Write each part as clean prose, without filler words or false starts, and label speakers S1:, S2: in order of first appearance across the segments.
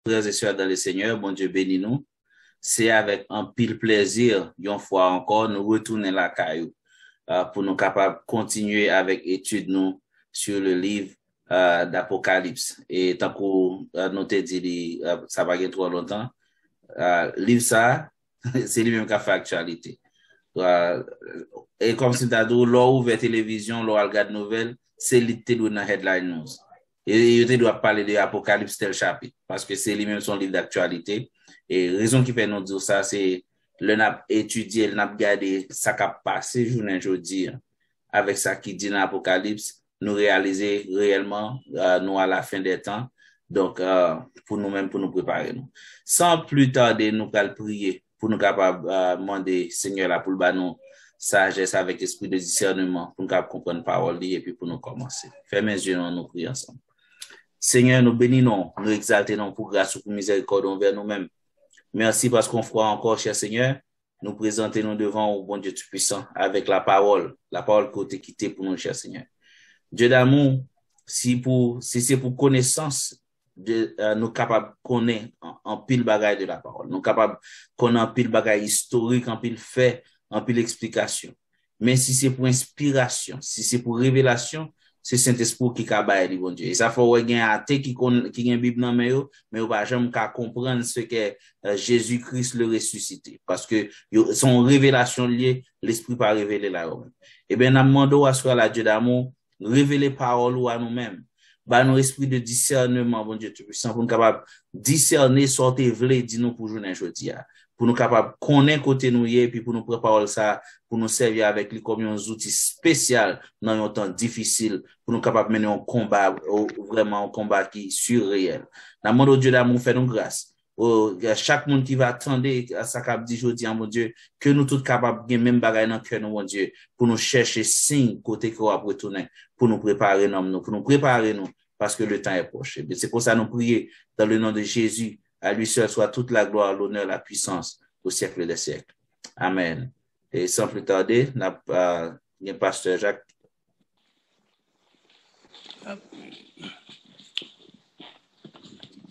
S1: frères et sœurs dans le Seigneur, bon Dieu bénis nous. C'est avec un pile plaisir, une fois encore, nous retournons la caillou pour nous capables de continuer avec étude nous sur le livre d'Apocalypse. Et tant qu'on nous te dit, ça va pas trop longtemps, livre ça, c'est lui-même qui a fait actualité. Et comme si t'as dit, l'on ouvre télévision, l'on regarde nouvelles, c'est lui qui dans headline news. Et il doit parler de Apocalypse tel chapitre, parce que c'est lui-même son livre d'actualité. Et raison qui fait nous dire ça, c'est le n'a étudié, le n'a regardé ça qui a passé journée aujourd'hui avec ça qui dit dans l'Apocalypse, nous réaliser réellement, nous à la fin des temps. Donc, pour nous-mêmes, pour nous préparer. Nous. Sans plus tarder, nous allons prier pour nous capables demander Seigneur là pour le nous sagesse avec esprit de discernement pour nous capables comprendre la parole et puis pour nous commencer. Fermez les yeux, nous prions ensemble. Seigneur, nous bénissons, nous exaltons pour grâce ou pour miséricorde envers nous-mêmes. Merci parce qu'on fera encore, cher Seigneur, nous présentons devant au bon Dieu Tout-Puissant avec la parole que tu as quittée pour nous, cher Seigneur. Dieu d'amour, si c'est pour connaissance, nous capables de connaître en pile bagaille de la parole, nous capables de connaître en pile bagaille historique, en pile fait, en pile explication. Mais si c'est pour inspiration, si c'est pour révélation, c'est Saint-Esprit qui cabaye, bon Dieu. Et ça faut qu'il y ait un athée qui a une Bible dans mais on va jamais comprendre ce qu'est Jésus-Christ le ressuscité. Parce que son révélation liée, l'Esprit pas révélé là. Et bien, nous demandons à soi la Dieu d'amour, révéler parole ou à nous-mêmes. Bah, nos esprits de discernement, bon Dieu, tout-puissant, pour nous capables discerner, sortir, vle, dis-nous pour journée aujourd'hui. Pour nous capables connaître côté nous et puis pour nous préparer ça, pour nous servir avec lui comme un outil spécial dans un temps difficile, pour nous capables mener un combat, vraiment un combat qui est surréel. Dans le monde Dieu d'amour, fait nous grâce. Chaque monde qui va attendre à sa cap dit aujourd'hui, mon Dieu, que nous tous capables de même bagaille dans cœur, mon Dieu, pour nous chercher signe côté qu'on va retourner, pour nous préparer nous, parce que le temps est proche. C'est pour ça que nous prions dans le nom de Jésus. À lui seul soit toute la gloire, l'honneur, la puissance au siècle des siècles. Amen. Et sans plus tarder, le pasteur Jacques.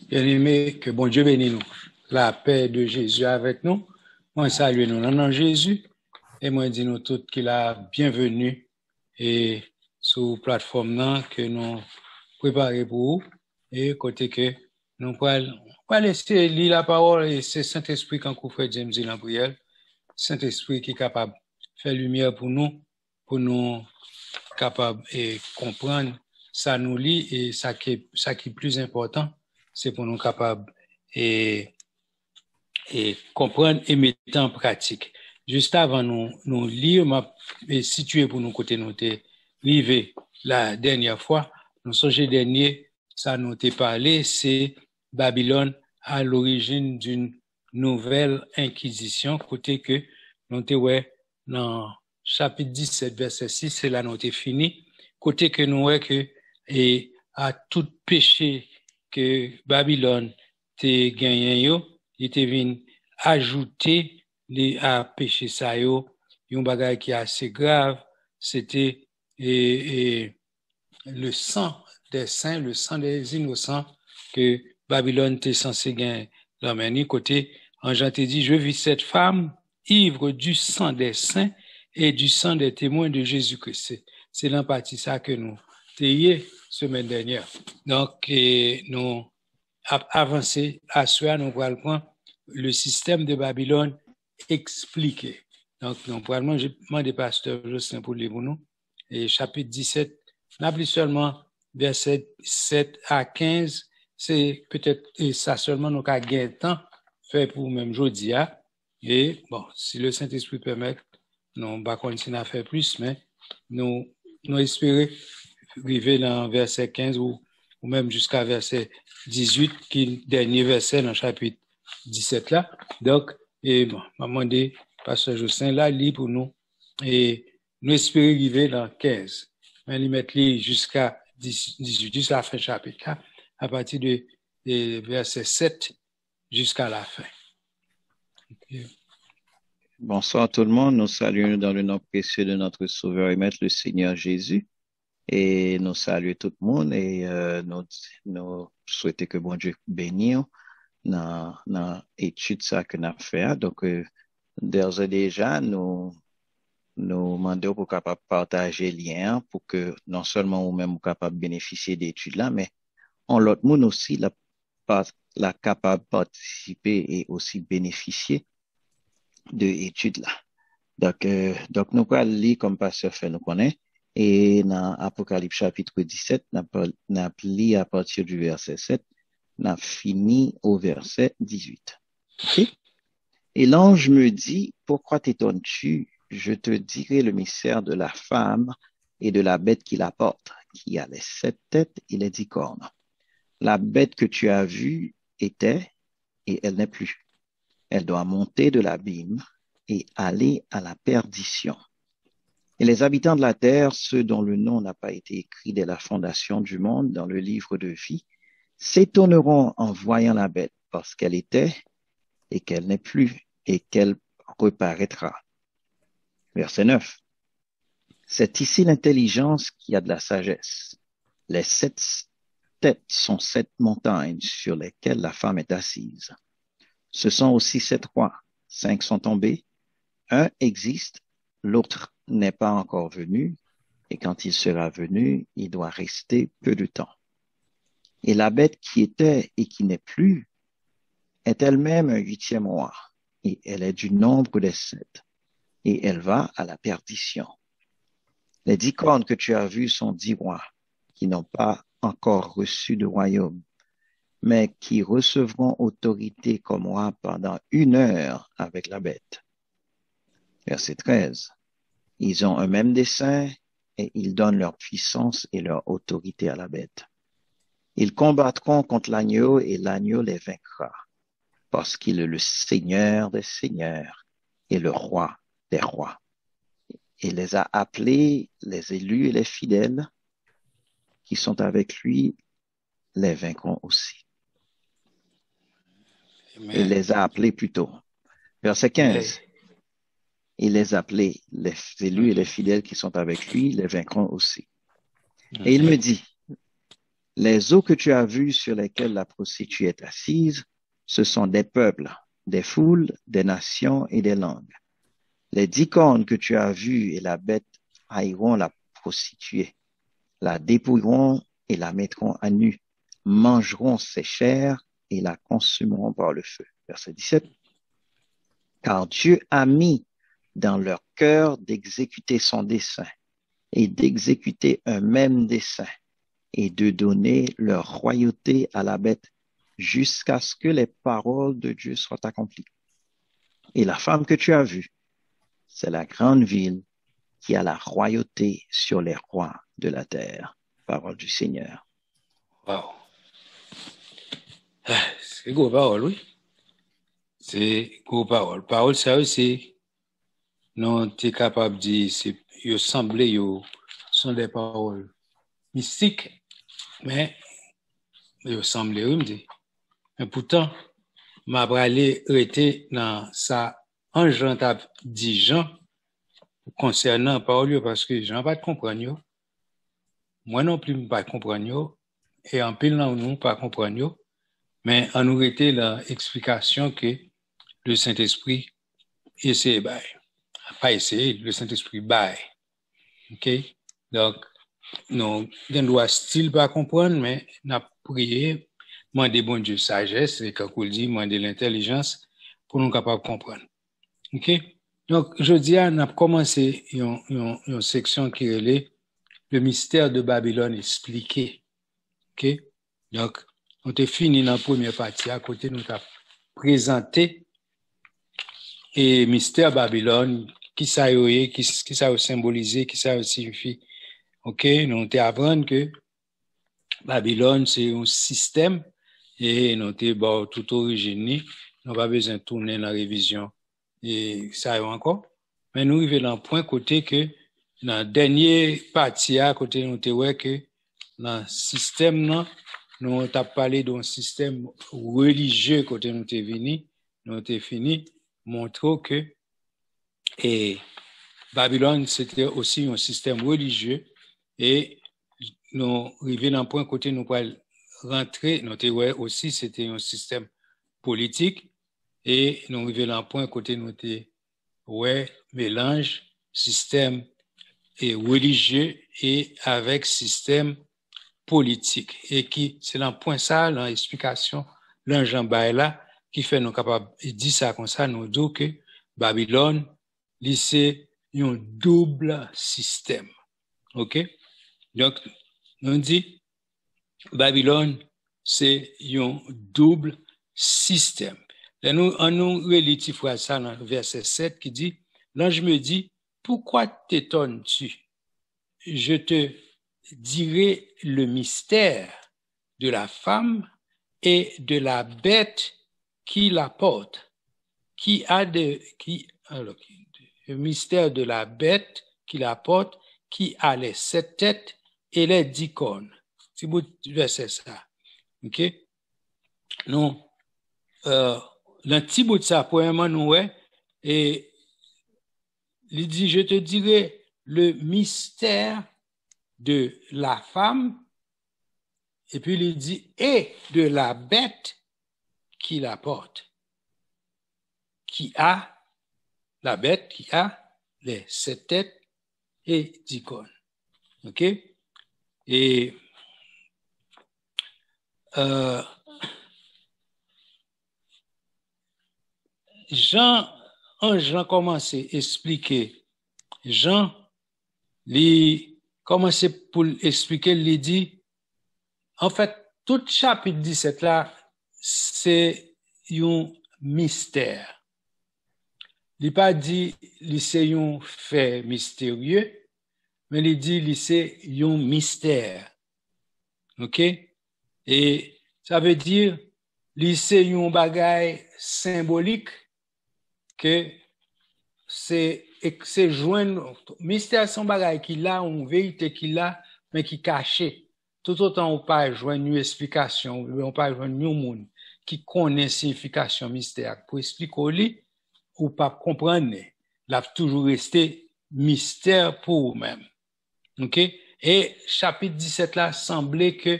S2: Bien-aimé, que bon Dieu bénisse nous. La paix de Jésus avec nous. Moi, salue nous dans le nom de Jésus. Et moi, dis nous tous qu'il a bienvenue et sur plateforme que nous préparons pour vous. Et côté que nous pas laisser lire la parole et c'est Saint-Esprit quand vous faites James dans la prière. Saint-Esprit qui est capable de faire lumière pour nous capable de comprendre ça nous lit et ça qui est plus important, c'est pour nous capables et comprendre et mettre en pratique. Juste avant nous lire, situé pour nous côté nous arrivé la dernière fois, nous songez dernier, ça nous t'est parlé, c'est Babylone à l'origine d'une nouvelle inquisition, côté que nous t'es dans chapitre 17, verset 6, c'est là nous t'es fini, côté que nous que et à tout péché que Babylone t'est gagné il t'est venu ajouter à péché ça un bagage qui est assez grave, c'était le sang des saints, le sang des innocents que Babylone était censé gagner. Dans le côté, Jean t'a dit, je vis cette femme ivre du sang des saints et du sang des témoins de Jésus-Christ. C'est l'empathie ça que nous t'ayons semaine dernière. Donc, nous avancé à soi, nous allons prendre le système de Babylone expliqué. Donc, nous allons demander pasteur Justin pour lire pour nous. Et chapitre 17, n'a plus seulement verset 7 à 15, c'est peut-être, et ça seulement nous avons gagné temps, fait pour même aujourd'hui. Et bon, si le Saint-Esprit permet, nous va continuer à faire plus, mais nous espérons arriver dans verset 15 ou même jusqu'à verset 18, qui est le dernier verset dans le chapitre 17 là. Donc, et bon, je vais demander pasteur Justin là, lit pour nous, et nous espérons arriver dans 15. Mais nous mettons jusqu'à 18, jusqu'à la fin du chapitre là, à partir de verset 7 jusqu'à la fin. Okay.
S3: Bonsoir tout le monde, nous saluons dans le nom précieux de notre Sauveur et Maître, le Seigneur Jésus. Et nous saluons tout le monde et nous souhaitons que bon Dieu bénisse dans l'étude ça que nous avons fait. Donc, d'ores et déjà, nous demandons pour capable partager le lien pour que non seulement nous-mêmes capable bénéficier d'études là, mais en l'autre monde aussi la capable participer et aussi bénéficier de études là. Donc nous allons lire comme pasteur fait nous connaît et dans Apocalypse chapitre 17, nous lire à partir du verset 7, nous fini au verset 18. OK? Et l'ange me dit, pourquoi t'étonnes-tu? Je te dirai le mystère de la femme et de la bête qui la porte, qui a les 7 têtes et les 10 cornes. La bête que tu as vue était, et elle n'est plus. Elle doit monter de l'abîme et aller à la perdition. Et les habitants de la terre, ceux dont le nom n'a pas été écrit dès la fondation du monde dans le livre de vie, s'étonneront en voyant la bête, parce qu'elle était et qu'elle n'est plus, et qu'elle reparaîtra. Verset 9. C'est ici l'intelligence qui a de la sagesse. Les 7 têtes sont 7 montagnes sur lesquelles la femme est assise. Ce sont aussi 7 rois. 5 sont tombés. Un existe, l'autre n'est pas encore venu, et quand il sera venu, il doit rester peu de temps. Et la bête qui était et qui n'est plus est elle-même un 8e roi, et elle est du nombre des 7, et elle va à la perdition. Les 10 cornes que tu as vues sont 10 rois, qui n'ont pas encore reçu de royaume, mais qui recevront autorité comme roi pendant 1 heure avec la bête. Verset 13. Ils ont un même dessein, et ils donnent leur puissance et leur autorité à la bête. Ils combattront contre l'agneau, et l'agneau les vaincra, parce qu'il est le Seigneur des seigneurs et le roi des rois. Il les a appelés, les élus et les fidèles qui sont avec lui, les vaincront aussi.
S2: Amen.
S3: Il les a appelés plutôt. Verset 15. Il les a appelés, les élus et les fidèles qui sont avec lui, les vaincront aussi. Et il me dit, les eaux que tu as vues sur lesquelles la prostituée est assise, ce sont des peuples, des foules, des nations et des langues. Les 10 cornes que tu as vues et la bête haïront la prostituée, la dépouilleront et la mettront à nu, mangeront ses chairs et la consumeront par le feu. Verset 17. Car Dieu a mis dans leur cœur d'exécuter son dessein et d'exécuter un même dessein et de donner leur royauté à la bête jusqu'à ce que les paroles de Dieu soient accomplies. Et la femme que tu as vue, c'est la grande ville qui a la royauté sur les rois de la terre. Parole du Seigneur.
S2: Wow. C'est gros parole, oui. C'est gros parole. Parole, ça aussi, non, tu es capable de dire, c'est, il semble, sont des paroles mystiques, mais il semble, oui, me dit. Mais pourtant, m'a bralé été dans ça, en Jean t'a dit Jean, concernant parole, parce que Jean pas de comprendre, moi non plus, pas comprendre, et en pile, non, nous, pas comprendre, mais en nous était l'explication que le Saint-Esprit essaie, pas essayer, le Saint-Esprit bail. OK? Donc, nous, on doit style pas comprendre, mais nous avons prié, demander bon Dieu sagesse, et quand on dit, demander l'intelligence pour nous capables de comprendre. OK? Donc, je dis, on a commencé une section qui est le mystère de Babylone expliqué. OK? Donc, on a fini dans la première partie, à côté, nous avons présenté et mystère Babylone, qui ça y est, qui ça a symbolisé, qui ça signifie. OK? Nous avons appris que Babylone, c'est un système et nous avons tout origine, nous pas besoin de tourner dans la révision et ça y est encore. Mais nous arrivons dans le point côté que dans la dernière partie, à côté, nous avons que dans le système, nous avons parlé d'un système religieux côté nous avons venu, nous avons fini, montrant que et Babylone, c'était aussi un système religieux et nous arrivons dans un point côté nous pouvons rentrer, nous avons aussi c'était un système politique et nous arrivons à un point côté nous ouais mélange système et religieux et avec système politique et qui c'est un point ça l'explication l'Jean là qui fait nous capable dit ça comme ça nous dit que Babylone c'est un double système. OK? Donc nous dit Babylone c'est un double système. Là nous relit ça dans verset 7 qui dit l'ange me dit pourquoi t'étonnes-tu? Je te dirai le mystère de la femme et de la bête qui la porte, le mystère de la bête qui la porte, qui a les 7 têtes et les 10 cornes. Si vous verset ça. OK? Non. Dans petit bout de ça, premièrement, nous, et il dit, je te dirai le mystère de la femme, et puis il dit, et de la bête qui la porte, la bête qui a les 7 têtes et 10 cornes. OK? Et Jean commence à expliquer. Jean, il commence pour expliquer, il dit, en fait, tout chapitre 17 là, c'est un mystère. Il n'a pas dit, c'est un fait mystérieux, mais il dit, c'est un mystère. OK? Et ça veut dire, c'est un bagage symbolique que c'est joindre mystère son bagage qui a une vérité qui a mais qui caché tout autant on pas joindre une explication on pas joindre un monde qui connaît signification mystère pour expliquer ou pas comprendre l'a toujours resté mystère pour eux-mêmes. OK? Et chapitre 17 là semblait que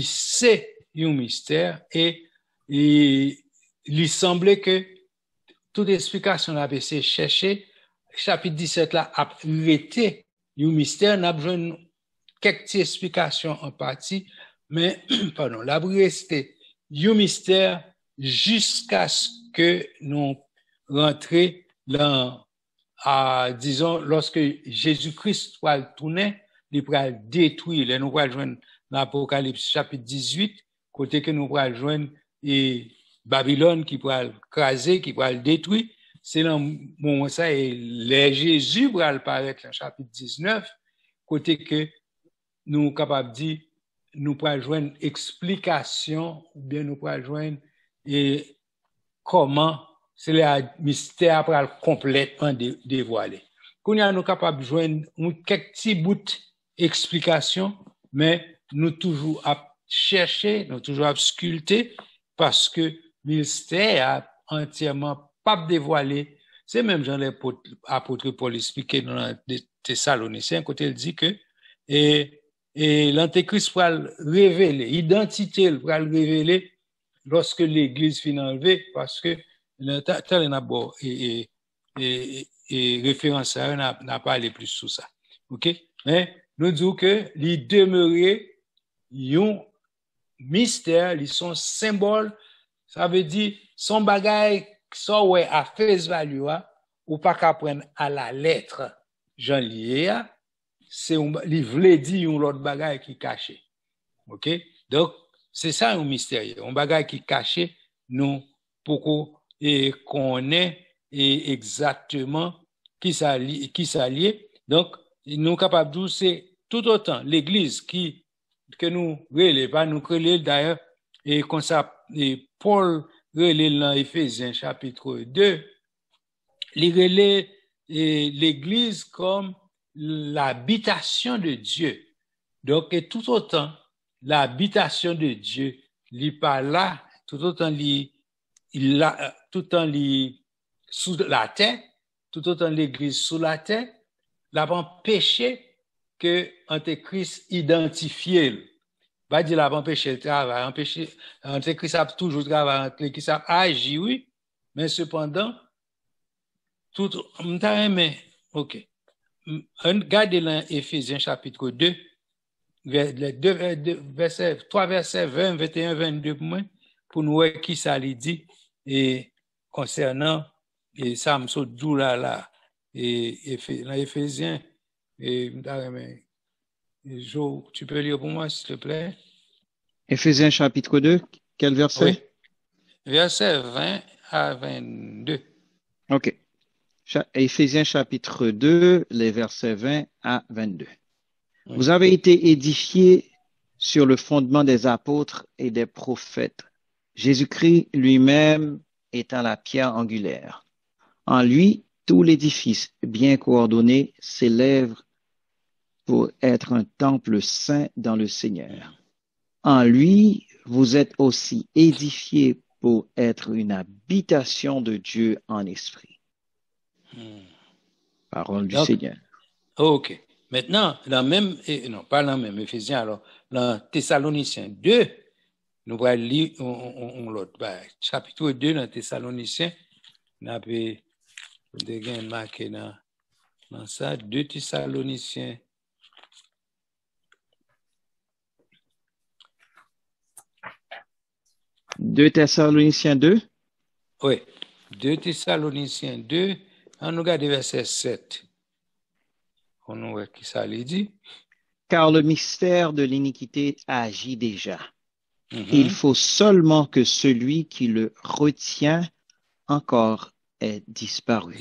S2: c'est un mystère et il semblait que toute explication avait été cherchée. Chapitre 17 là a été un mystère, n'a besoin quelques explications en partie, mais pardon, l'a resté un mystère jusqu'à ce que nous rentrions dans disons lorsque Jésus-Christ va tourner, il va détruire, et nous va joindre l'Apocalypse chapitre 18, côté que nous va joindre et Babylone qui va le craser, qui va le détruire, c'est dans moment ça et les Jésus va apparaître dans chapitre 19, côté que nous capable dire nous pourrons joindre explication ou bien nous pourrons joindre et comment c'est le mystère pour complètement dévoilé. Qu'on a nous capable joindre quelques petits bouts d'explication, mais nous toujours à chercher, nous toujours à sculpter parce que mystère a entièrement pas dévoilé. C'est même Jean l'apôtre Paul expliqué dans les Thessaloniciens, côté il dit que et l'Antéchrist va révéler, identité va révéler lorsque l'Église finit enlevée, parce que tel n'a pas et référence à n'a pas parlé plus sur ça. OK? Mais nous disons que il demeurait un mystère, ils sont symboles. Ça veut dire, son bagage, ça ouais, à face value, ou pas qu'à prendre à la lettre, Jean lié, c'est un livre dit un autre bagage qui caché. OK? Donc, c'est ça un mystère. Un bagage qui caché, nous, pour qu'on ait exactement qui s'allie. Donc, nous capables de c'est tout autant l'église que nous relève, pas nous relève d'ailleurs, et comme ça, et Paul relève dans Éphésiens chapitre 2, il relève l'église comme l'habitation de Dieu. Donc, et tout autant, l'habitation de Dieu, il n'est pas là, tout autant, tout autant, sous la terre, tout autant l'église sous la terre, l'avant péché que Antéchrist identifié. Pas dire là, empêcher le travail, empêcher, entre qui ça toujours travail, entre qui ça agit, oui, mais cependant, tout, ok. Regardez dans Éphésiens chapitre 2, verset 3, verset 20, 21, 22 pour nous voir qui ça lui dit, et concernant, et ça me saute d'où là, et dans Éphésiens, et Jo, tu peux lire pour moi, s'il te plaît?
S3: Éphésiens chapitre 2, quel verset?
S2: Oui. Verset 20 à 22.
S3: OK. Éphésiens chapitre 2, les versets 20 à 22. Oui. Vous avez été édifiés sur le fondement des apôtres et des prophètes, Jésus-Christ lui-même étant la pierre angulaire. En lui, tout l'édifice bien coordonné s'élève pour être un temple saint dans le Seigneur. En lui, vous êtes aussi édifiés pour être une habitation de Dieu en esprit. Parole du Seigneur.
S2: OK. Maintenant, non, pas dans même Éphésiens, alors, dans Thessaloniciens 2, nous allons lire l'autre, chapitre 2 dans Thessaloniciens, nous avons marqué dans ça, 2 Thessaloniciens.
S3: Deux Thessaloniciens 2?
S2: Oui, 2 Thessaloniciens 2, on nous regarde verset 7. On nous voit qui ça lui dit.
S3: Car le mystère de l'iniquité agit déjà. Il faut seulement que celui qui le retient encore ait disparu.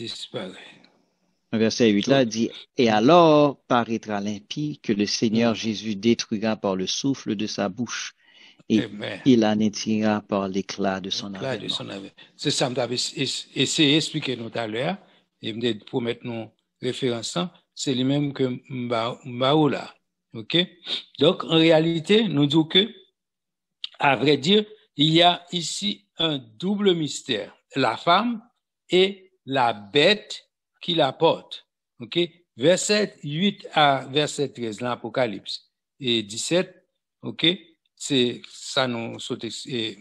S3: Verset 8 là dit, et alors paraîtra l'impie que le Seigneur Jésus détruira par le souffle de sa bouche. Et il anéantira par l'éclat de son avènement.
S2: C'est ça que j'avais essayé d'expliquer tout à l'heure, et pour mettre nos références, c'est le même que Mbaoula. OK? Donc, en réalité, nous disons que, à vrai dire, il y a ici un double mystère. La femme et la bête qui la porte. OK? Verset 8 à verset 13, l'Apocalypse. Et 17, OK? C'est ça nous saute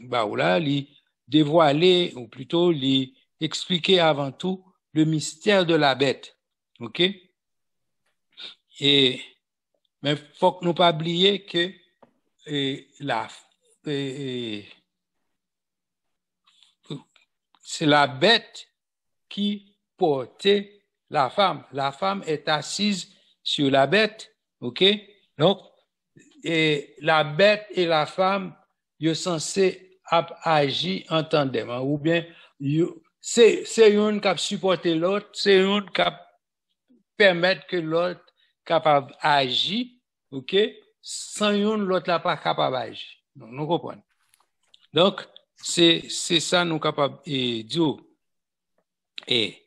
S2: là, lui dévoiler ou plutôt lui expliquer avant tout le mystère de la bête. OK? Mais faut que nous pas oublier que c'est la bête qui portait la femme. La femme est assise sur la bête. OK? Donc et la bête et la femme, ils sont censés agir en tandem, hein, ou bien c'est une qui supporter l'autre, c'est une qui permettre que l'autre capable agir, OK, sans une l'autre là pas capable agir. Nous comprenons. Donc c'est ça nous capable et dire et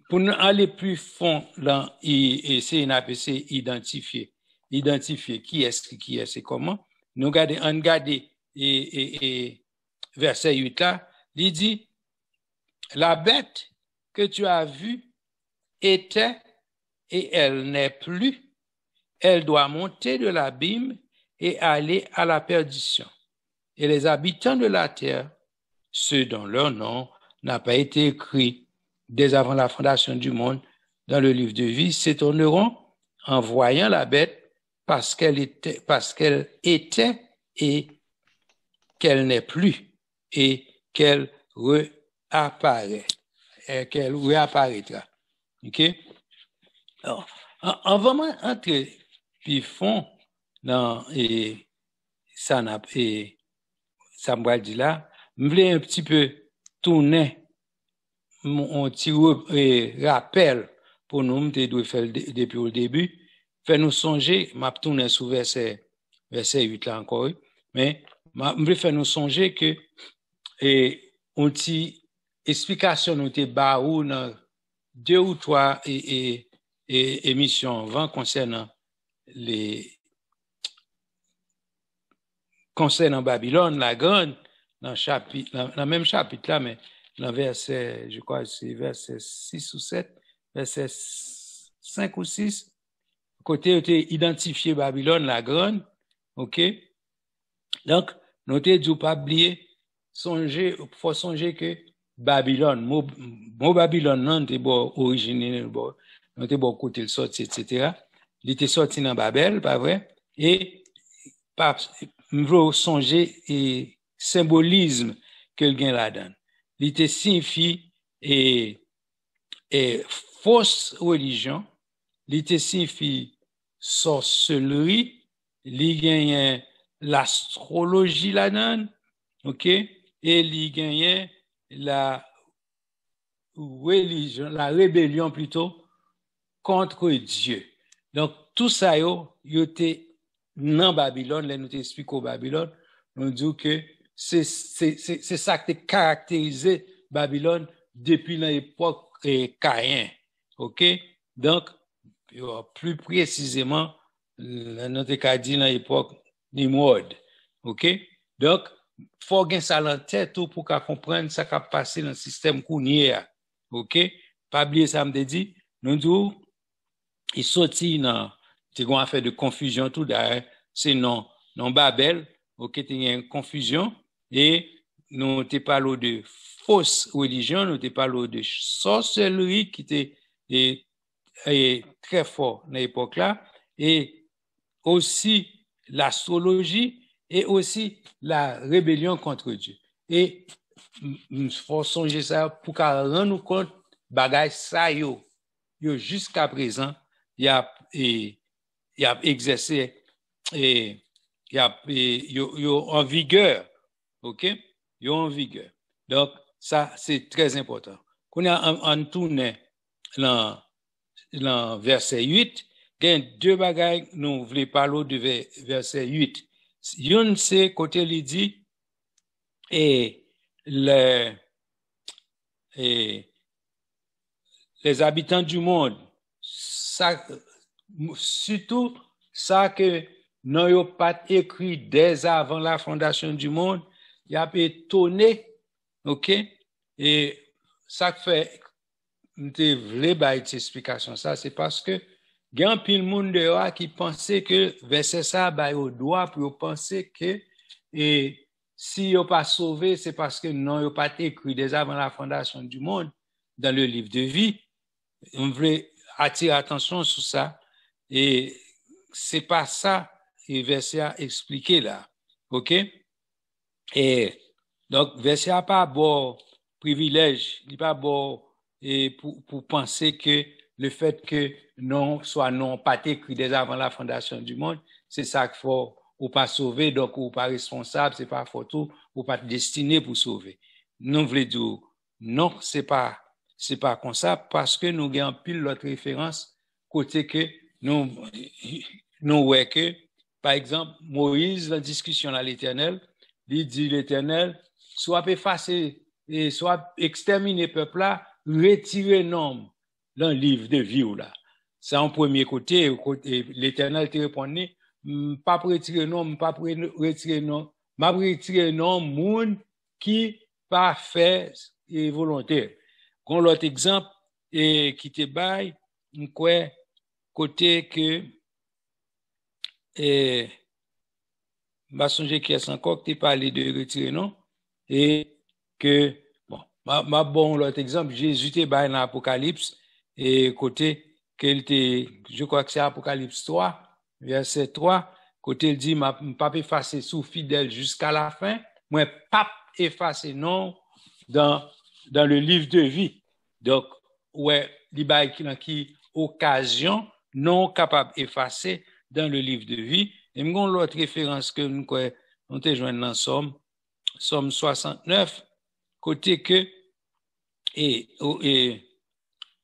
S2: pour nous aller plus fond dans et essayer d'appeler identifier qui est et comment. Nous regardez et verset 8 là, il dit la bête que tu as vue était et elle n'est plus, elle doit monter de l'abîme et aller à la perdition. Et les habitants de la terre, ceux dont leur nom n'a pas été écrit dès avant la fondation du monde dans le livre de vie, s'étonneront en voyant la bête parce qu'elle était et qu'elle n'est plus et qu'elle réapparaîtra. OK? Alors, avant d'entrer puis fond dans ça me dit là, je voulais un petit peu tourner mon petit rappel pour nous de faire depuis le début, faire nous songer, m'a tourné sous verset 8 là encore, mais je voulais faire nous songer que on petit explication nous te baou dans 2 ou 3 émissions avant concernant Babylone la grande dans le même chapitre là, mais dans verset, je crois c'est verset 6 ou 7, verset 5 ou 6, côté était identifié Babylone la grande, OK? Donc, nous te dit pas oublier, faut songer que Babylone, mot Babylone, non, t'es bon, origine, bon, non, t'es bon, côté le sorti, etc. Il était sorti dans Babel, pas vrai? Et, m'vlo songer et symbolisme que le gain la donne. Il te signifie et fausse religion, il te signifie sorcellerie, il gagne l'astrologie la donne, OK? Et il gagne la religion, la rébellion plutôt contre Dieu. Donc tout ça yo était dans Babylone, là nous t'explique au Babylone, on dit que c'est ça qui caractérisé Babylone depuis l'époque Caïn. OK? Donc plus précisément notre cas dit dans l'époque Nimrod. OK? Donc faut gagner ça en tête pour qu'on comprenne ça qui a passé dans le système kounier. OK? Pas oublier ça me dit, nous dit il sorti dans c'est une affaire de confusion tout d'ailleurs, c'est non Babel, OK, il y a une confusion et nous te parlons de fausse religion, nous te parlons de sorcellerie qui était très fort dans l'époque là et aussi l'astrologie et aussi la rébellion contre Dieu. Et il faut songer ça pour qu'on rende nous compte bagay ça yo jusqu'à présent il a exercé et il a en vigueur. OK? Yo en vigueur. Donc ça c'est très important. Qu'on a en tourné dans verset 8, il y a deux bagailles nous voulons parler de verset 8. Yon c'est côté il dit et les habitants du monde, ça, surtout ça que non yo pas écrit dès avant la fondation du monde, il a étonné, OK? Et ça fait m'te vle ba cette explication ça, c'est parce que il y a un pile monde dehors qui pensait que verset ça ba au droit pour penser que et si yo pas sauvé, c'est parce que non yo pas écrit dès avant la fondation du monde dans le livre de vie. On veut attirer attention sur ça et c'est pas ça que verset a expliqué là. OK? Et donc verset a pas bon privilège, il pas bon et pour penser que le fait que non soit non pas écrit dès avant la fondation du monde, c'est ça qu'il faut ou pas sauver, donc ou pas responsable, c'est pas photo, ou pas destiné pour sauver. Nous voulons dire non, c'est pas comme ça parce que nous avons pile l'autre référence côté que nous ouais que par exemple Moïse la discussion à l'Éternel, il dit l'Éternel soit effacer et soit exterminer peuple là, retirer nom dans le livre de vie là. C'est en premier côté l'Éternel te répondait pas pour retirer non, pas pour retirer non, m'a retirer non moun qui pas fait et volontaire. Qu'on l'autre exemple et qui te bail quoi côté que m'a songé qu'il y a encore que tu parlé de retirer non et que bon m'a bon l'autre exemple Jésus te bail dans Apocalypse et côté qu'elle te je crois que c'est Apocalypse 3 verset 3, côté il dit m'a pas effacer sous fidèle jusqu'à la fin, moi pas effacer non dans le livre de vie. Donc ouais, li bay qui occasion non capable effacer dans le livre de vie. Et m'gon l'autre référence que nous on te joindre dans Somme 69 côté que et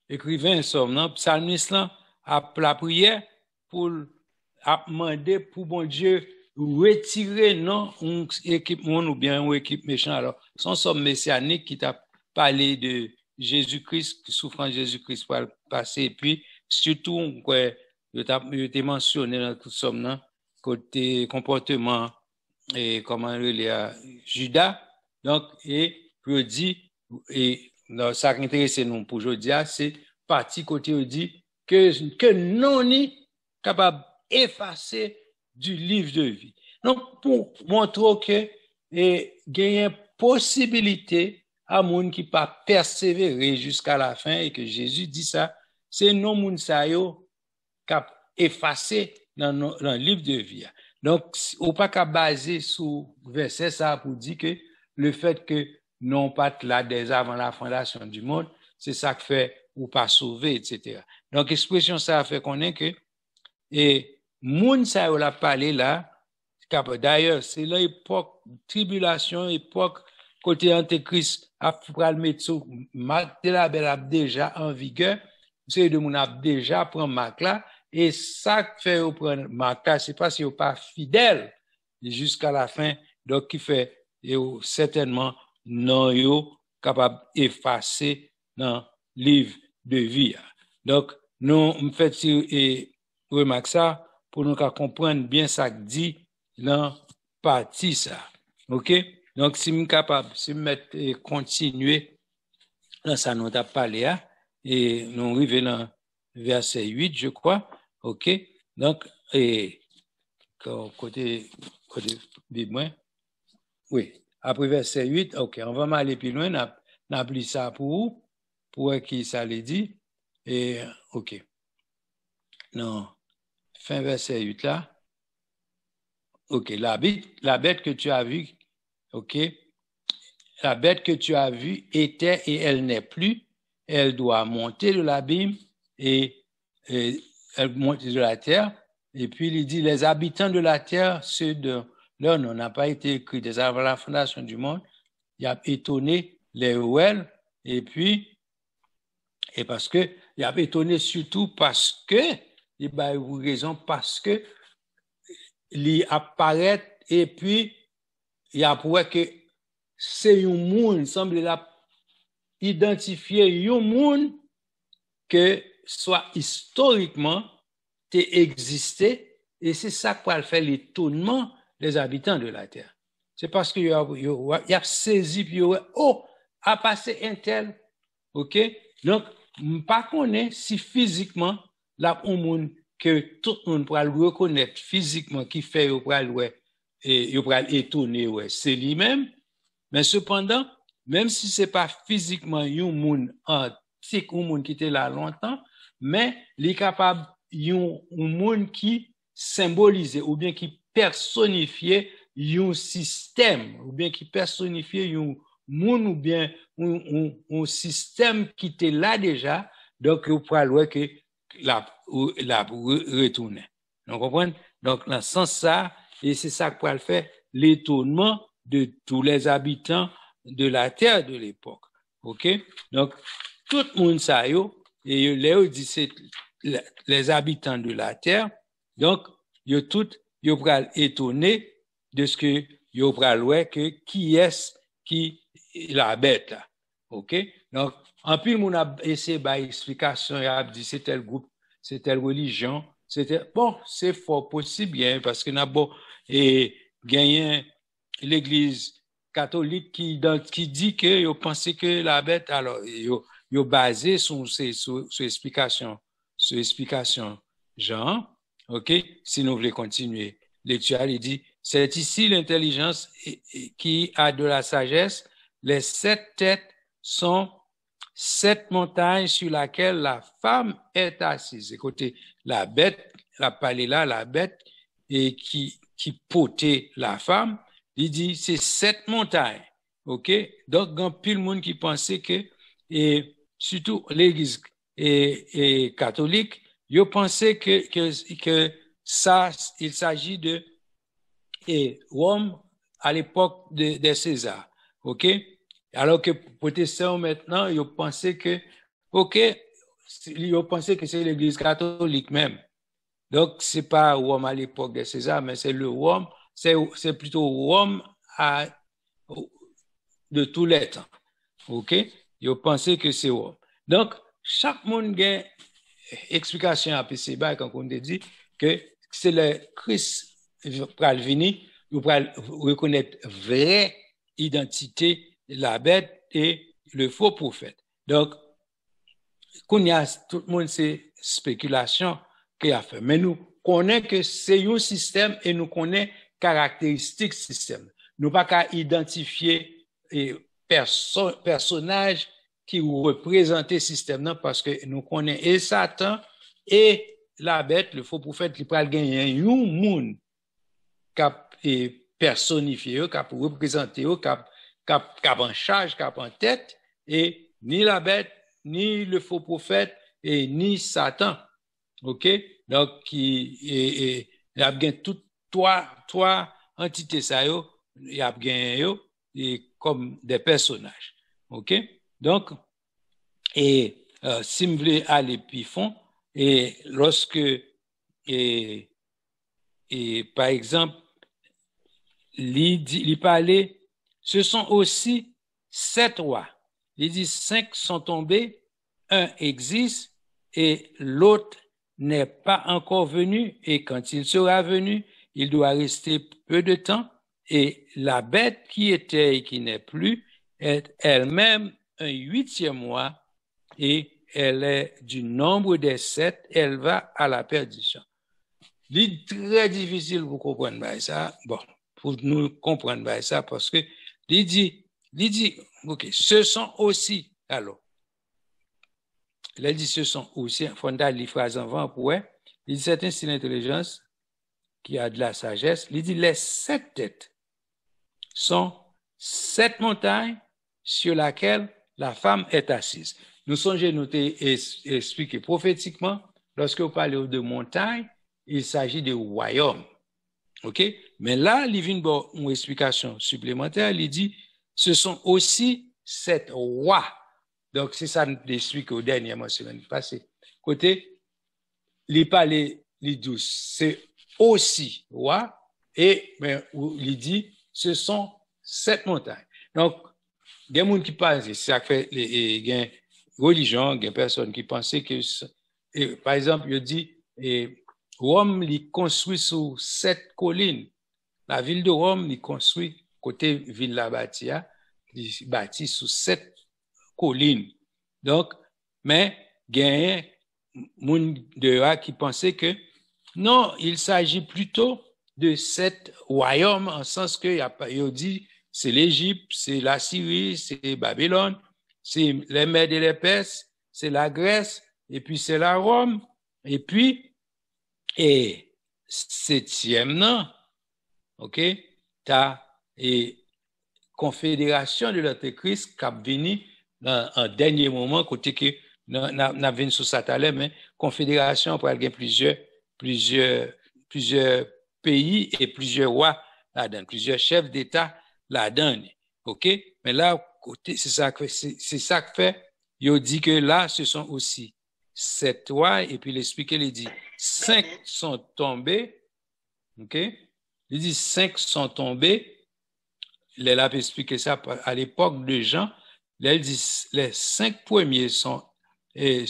S2: écrivain Somme non psalmiste là a la prière pour a demandé pour bon Dieu retirer non une équipe ou bien une équipe méchant. Alors son somme messianique qui t'a parlé de Jésus-Christ, souffrant Jésus-Christ pour le passé et puis surtout quoi je t'ai mentionné dans tout somme non côté comportement et comment il est à Judas. Donc et je dis et ça qui intéresse nous pour aujourd'hui c'est partie côté on dit que non ni capable effacer du livre de vie. Donc, pour montrer que il y a une possibilité à moun qui pas persévérer jusqu'à la fin et que Jésus dit ça, c'est non moun sa yo cap effacé dans le livre de vie. Donc, ou pas qu'à baser sur verset ça pour dire que le fait que non pas là dès avant la fondation du monde, c'est ça qui fait ou pas sauver, etc. Donc, expression ça fait qu'on est que et moun sa yo la parlé là, d'ailleurs, c'est l'époque tribulation, époque côté antéchrist, après le médecin, Marc de la Belle a déjà en vigueur, c'est de mon a déjà prend Marc là, et ça fait au prendre Marc là, c'est parce qu'il n'est pas fidèle jusqu'à la fin, donc qui fait certainement non yo capable d'effacer dans le livre de vie. Donc, nous fait et remarque ça pour nous comprendre bien ça que dit dans partie ça. OK? Donc, si je suis capable, si je mettre continuer dans ça, nous avons parlé, hein, et nous arrivons dans verset 8, je crois. OK? Donc, côté Bible, oui. Après verset 8, OK, on va aller plus loin, on a pris ça pour qui ça les dit. Et, OK. Non. Fin verset 8 là. OK, la bête que tu as vue, OK, la bête que tu as vue était et elle n'est plus, elle doit monter de l'abîme et elle monte de la terre. Et puis il dit, les habitants de la terre, ceux de leur nom n'a pas été écrit dès avant la fondation du monde, il a étonné les ouels, et puis, et parce que, il a étonné surtout parce que, il y a une raison, parce que, il apparaît et puis il y a pour que c'est un monde semble la identifier un monde que soit historiquement existé et c'est ça qui va faire l'étonnement des habitants de la terre. C'est parce que il y a saisi puis a passé un tel, OK? Donc pas connaît si physiquement là un monde que tout le monde pourra le reconnaître physiquement, qui fait il pourra étonner, c'est lui-même. Mais cependant, même si c'est pas physiquement un monde antique, un monde qui était là longtemps, mais il est capable un monde qui symbolisait ou bien qui personnifiait un système, ou bien qui personnifiait un monde ou bien un système qui était là déjà, donc il pourra voir que la retourner. Donc, vous comprenez? Donc, dans ce sens ça, et c'est ça qu'on va faire, l'étonnement de tous les habitants de la terre de l'époque. OK? Donc, tout le monde ça, et Léo dit c'est les habitants de la terre. Donc, ils tous pourra étonner de ce que ils pourra voir que qui est qui la bête là. OK? Donc, en plus, on a essayé d'explication, il a dit c'est tel groupe, c'est telle religion, c'était bon, c'est fort possible bien parce que n'a bon et gagné l'église catholique qui dit que yo pensait que la bête alors yo basé sur explication Jean, OK, si nous voulons continuer l'étude, il dit c'est ici l'intelligence qui a de la sagesse, les 7 têtes sont 7 montagnes sur laquelle la femme est assise. Écoutez, la bête, la palais là, la bête, et qui potait la femme, il dit, c'est 7 montagnes. OK? Donc, il y a plus de monde qui pensait que, et surtout l'église et catholique, ils pensaient que ça, il s'agit de Rome à l'époque de César. OK? Alors que protestants maintenant, ils pensaient que, OK, ils pensaient que c'est l'église catholique même. Donc, c'est pas Rome à l'époque de César, mais c'est le Rome, c'est plutôt Rome de tous les temps. OK? Ils pensaient que c'est Rome. Donc, chaque monde a une explication à PCBA quand on dit que c'est le Christ qui va venir, il va reconnaître vraie identité la bête et le faux prophète. Donc, quand il y a tout le monde, c'est spéculation qu'il a fait. Mais nous connaissons que c'est un système et nous connaissons caractéristiques système. Nous pas qu'à identifier personnage qui représente système parce que nous connaissons et Satan et la bête, le faux prophète qui pral gagner un monde cap personnifié, cap représenter, cap en charge, cap en tête et ni la bête, ni le faux prophète et ni Satan. OK? Donc il y a bien toutes trois entités ça yo, il y a bien yo et comme des personnages. OK? Donc si vous voulez aller plus fond et lorsque par exemple il parlait, ce sont aussi 7 rois. Il dit 5 sont tombés, un existe et l'autre n'est pas encore venu et quand il sera venu, il doit rester peu de temps et la bête qui était et qui n'est plus est elle-même un 8e mois et elle est du nombre des 7, elle va à la perdition. C'est très difficile pour comprendre ça. Bon, pour nous comprendre ça parce que il dit, ok, ce sont aussi, alors, il a dit ce sont aussi, il faut dire les phrases avant pour il dit c'est ainsi l'intelligence qui a de la sagesse, il dit les 7 têtes sont 7 montagnes sur laquelle la femme est assise. Nous songez noter et expliquer prophétiquement, lorsque vous parlez de montagne, il s'agit de royaume. OK? Mais là, il vient une explication supplémentaire, il dit, ce sont aussi 7 rois. Donc, c'est ça, nous explique au dernier mois, semaine passée. Côté, il parle, il dit, c'est aussi roi, et, mais, il dit, ce sont 7 montagnes. Donc, il y a des gens qui pensent, c'est ça fait, il y a religion, il y a personnes qui pensent que, par exemple, il dit, Rome, il construit sur 7 collines. La ville de Rome, il construit côté ville la Bâtia, il bâtit sur 7 collines. Donc, mais, il y a des gens qui pensaient que, non, il s'agit plutôt de 7 royaumes, en sens que, il dit, c'est l'Égypte, c'est la Syrie, c'est Babylone, c'est les Mèdes et les Perses, c'est la Grèce, et puis c'est la Rome, et puis, et 7e, non, ok, t'as, et confédération de l'Antéchrist qui a venu en dernier moment, côté que, n'a venu sous sa talent, mais confédération pour avoir plusieurs pays et plusieurs rois là-dedans, plusieurs chefs d'État là-dedans, ok, mais là, côté, c'est ça que fait, il dit que là, ce sont aussi 7 rois, et puis l'expliquer, il dit, 5 sont tombés, ok, il dit 5 sont tombés, il a expliqué ça à l'époque de Jean, là, il dit, les 5 premiers les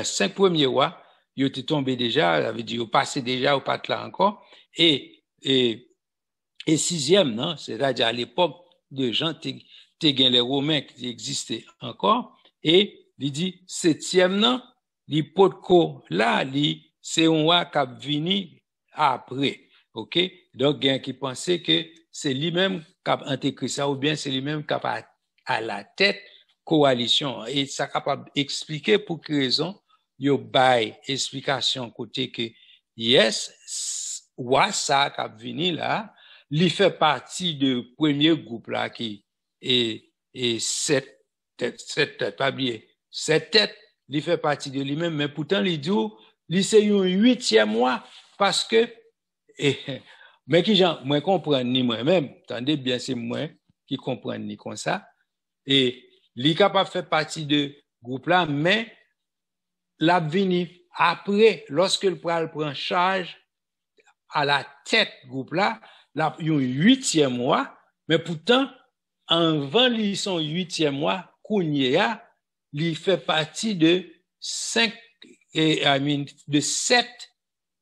S2: 5 premiers rois, ils étaient tombés déjà, ça veut dire, ils passaient déjà au pas là encore, et 6e, non, c'est-à-dire à l'époque de Jean, t'es les Romains qui existaient encore, et il dit 7e, non, l'hypotco, là, c'est un roi qui a venu après, ok? Donc, il y a qui pensait que c'est lui-même qui a intégré ça, ou bien c'est lui-même qui a à la tête coalition, et ça capable d'expliquer pour quelle raison, il y a une explication côté que, yes, roi ça qui a venu là, il fait partie du premier groupe là qui est 7 têtes, pas oublier, 7 têtes, il fait partie de lui-même, mais pourtant il dit, il c'est un 8e mois parce que, mais qui j'en, moi comprends ni moi-même, attendez bien, c'est moi qui comprends ni comme ça, et il est capable de faire partie de groupe là, mais l'a venu après, lorsque le prend charge à la tête groupe là, là, il y a un 8e mois, mais pourtant, avant son 8e mois, Kounia, il fait partie de 7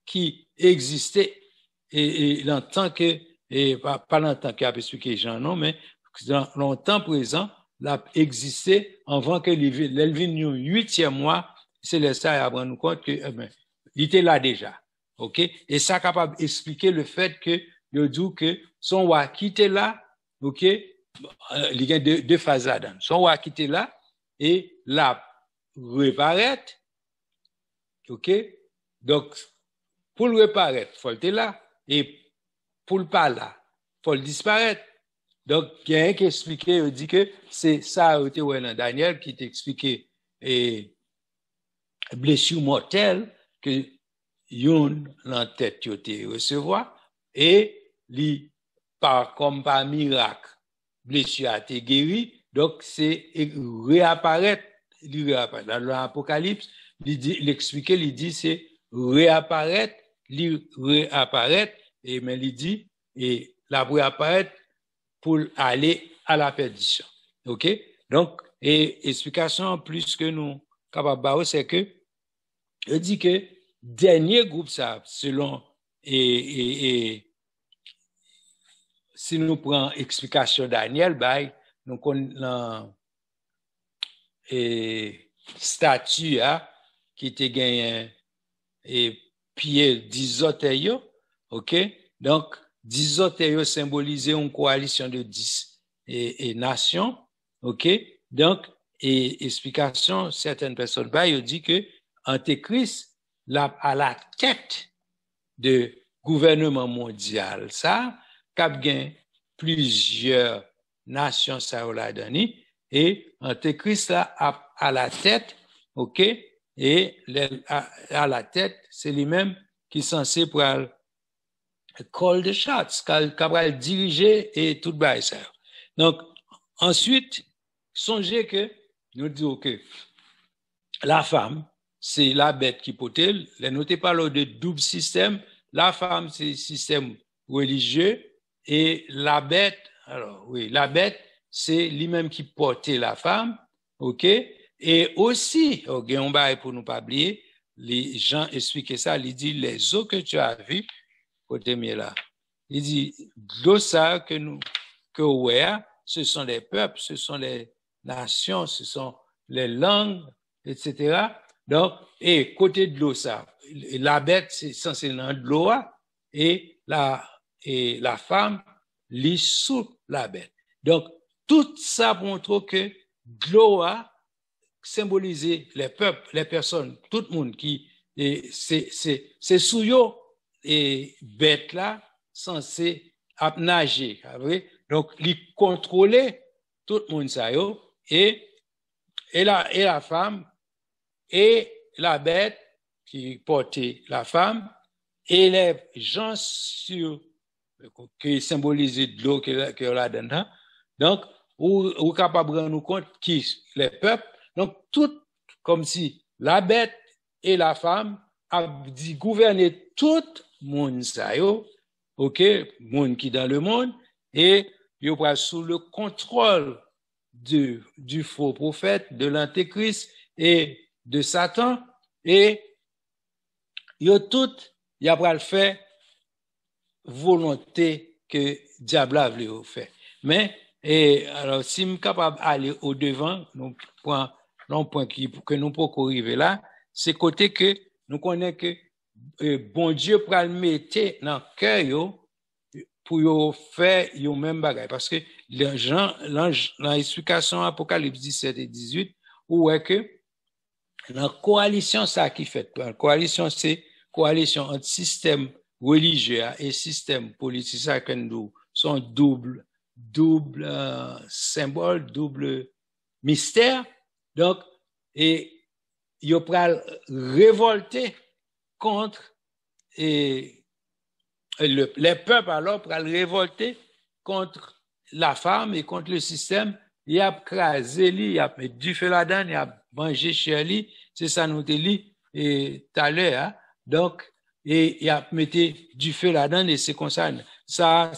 S2: qui existaient et longtemps que, et pas longtemps qu'il a expliqué Jean, non, mais dans longtemps présent, l'a existé avant que l'Elvin 8e mois, c'est le ça à prendre compte que, il était là déjà. OK? Et ça capable d'expliquer le fait que yo dit que son wa quitter là, OK? Il y a deux phases là-dedans. Son wa quitter là et là reparaître, OK? Donc pour le reparaître, faut être là et pour le pas là, faut le disparaître. Donc il y a un qui explique, il dit que c'est ça été dans Daniel qui t'expliquait et blessure mortelle que yon dans tête yo te recevoir et li comme par miracle blessure a été guéri, donc c'est réapparaître dans l'Apocalypse, il explique, il dit c'est réapparaître, et mais il dit et la réapparaître pour aller à la perdition. OK? Donc et explication en plus que nous capable c'est que il dit que dernier groupe ça selon et si nous prenons explication Daniel bah nous connaissons statue qui était gagné et pied 10 autres, OK? Donc 10 autres symbolisaient une coalition de 10 et nations, OK? Donc et explication certaines personnes bah ils dit que Antéchrist à la tête de gouvernement mondial ça cap gain plusieurs nations ça la donné et Antéchrist là à la tête, OK, et à la tête c'est lui-même qui est censé pour call the shots, capable diriger et tout bail ça. Donc ensuite songez que nous disons que la femme c'est la bête qui potel. Nous te parlons de double système. La femme, c'est système religieux et la bête, alors oui, la bête, c'est lui-même qui portait la femme, OK? Et aussi, OK, on va pour nous pas oublier, les gens expliquent ça, ils disent les eaux que tu as vues, côté mieux là. Il dit l'eau ça que ouais, ce sont les peuples, ce sont les nations, ce sont les langues, etc. Donc, et côté de l'eau, ça, la bête, c'est censé dans de l'eau, et la femme lit sous la bête. Donc, tout ça montre que l'eau a symbolisé les peuples, les personnes, tout le monde qui, c'est sous yo, et bête là, censé nager, donc, il contrôler tout le monde, ça yo, et la femme, et la bête qui portait la femme et les gens qui symbolisaient de l'eau que là dedans. Donc, ou capable de rendre compte qui les peuples. Donc, tout comme si la bête et la femme a dit gouverner tout le monde ça yo, OK, monde qui dans le monde et yo pas sous le contrôle du faux prophète, de l'antéchrist et de Satan et yo tout y a pas le fait volonté que diable a voulu faire. Mais et alors si me capable aller au devant, nous point non point que nous pouvons arriver là, c'est côté que nous connaissons que bon Dieu pour le mettre dans cœur yo pour yo faire yo même bagaille parce que les gens dans l'explication Apocalypse 17 et 18 où est que la coalition, ça qui fait. La coalition, c'est coalition entre système religieux et système politique, ça que nous sont double symbole, double mystère. Donc, et il pral révolter contre les peuples alors pral révolter contre la femme et contre le système. Il a crasé lui, il a mis du feu là-dedans, il a mangé chez lui. C'est ça nous te lit et tout à l'heure. Hein? Donc, et il a mis du feu là-dedans et c'est comme ça. Ça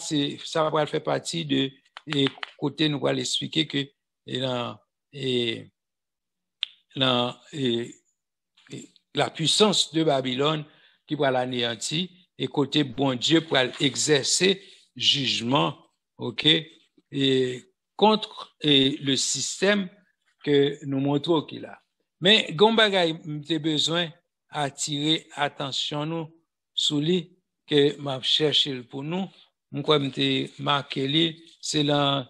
S2: va faire partie de et côté nous va l'expliquer que la puissance de Babylone qui va l'anéantir et côté bon Dieu pour exercer jugement, OK, et contre le système que nous montrons qu'il a. Mais Gombagay, j'ai besoin d'attirer attention nous sous lui que m'a cherché pour nous. Moi, m'te marqué lui, c'est dans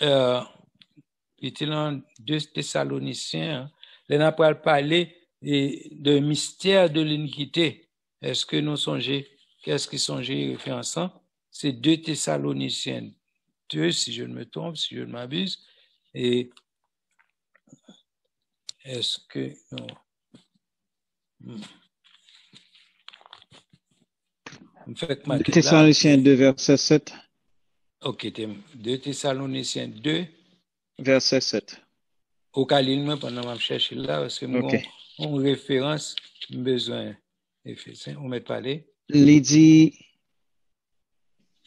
S2: il était dans 2 Thessaloniciens. Là, on a parlé de mystère de l'iniquité. Est-ce que nous songeons, qu'est-ce qui songeait référençant? C'est 2 Thessaloniciens 2, si je ne me trompe, si je ne m'abuse. Et est-ce que non?
S3: Thessaloniciens 2, verset 7.
S2: Ok, 2 Thessaloniciens 2.
S3: Verset 7.
S2: Au Khalil, moi, pendant que je cherche là, parce que
S3: Okay.
S2: mon référence, besoin, on met parler.
S3: Il dit,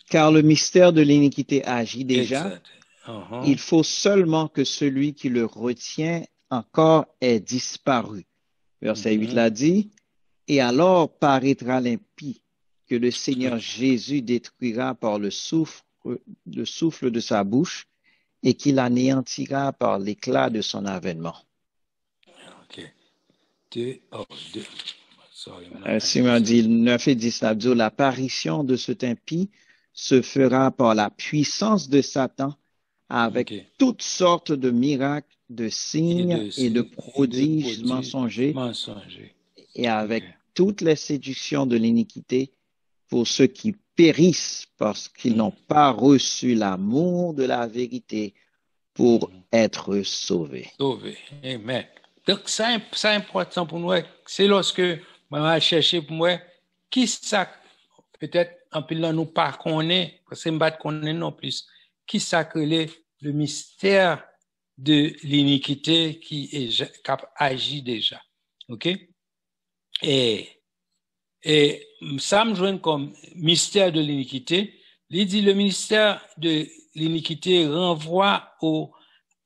S3: car le mystère de l'iniquité agit déjà.
S2: Exact.
S3: Il faut seulement que celui qui le retient encore ait disparu. Verset 8 l'a dit, et alors paraîtra l'impie que le Seigneur Jésus détruira par le souffle de sa bouche et qu'il anéantira par l'éclat de son avènement.
S2: Ok. 2. Sorry.
S3: Simon dit 9 et 10, l'apparition de cet impie se fera par la puissance de Satan avec toutes sortes de miracles, de signes et de prodiges mensongers et avec toutes les séductions de l'iniquité pour ceux qui périssent parce qu'ils n'ont pas reçu l'amour de la vérité pour être sauvés.
S2: Sauvés. Amen. Donc, c'est important pour nous. C'est lorsque on va chercher pour moi qui ça, peut-être en plus là nous pas connaît, parce que nous pas connaît non plus, qui ça que le mystère de l'iniquité qui agit déjà. OK? Et ça me joint comme mystère de l'iniquité. Il dit le mystère de l'iniquité renvoie au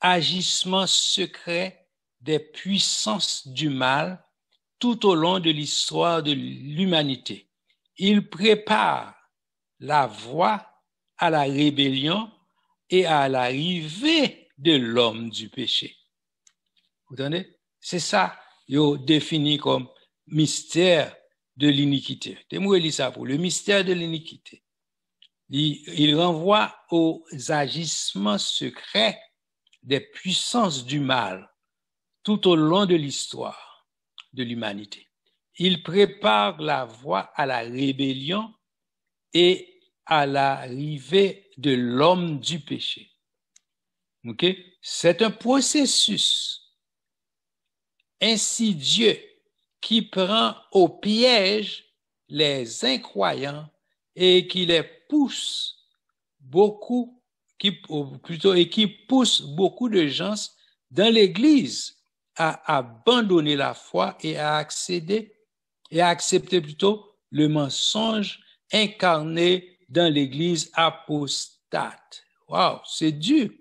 S2: agissement secret des puissances du mal tout au long de l'histoire de l'humanité. Il prépare la voie à la rébellion et à l'arrivée de l'homme du péché. Vous entendez? C'est ça, il défini comme mystère de l'iniquité. Moi, je lis ça pour le mystère de l'iniquité. Il renvoie aux agissements secrets des puissances du mal tout au long de l'histoire de l'humanité. Il prépare la voie à la rébellion et à l'arrivée de l'homme du péché. OK? C'est un processus insidieux qui prend au piège les incroyants et qui les pousse qui pousse beaucoup de gens dans l'Église à abandonner la foi et à accepter plutôt le mensonge incarné dans l'Église apostate. Wow, c'est dur.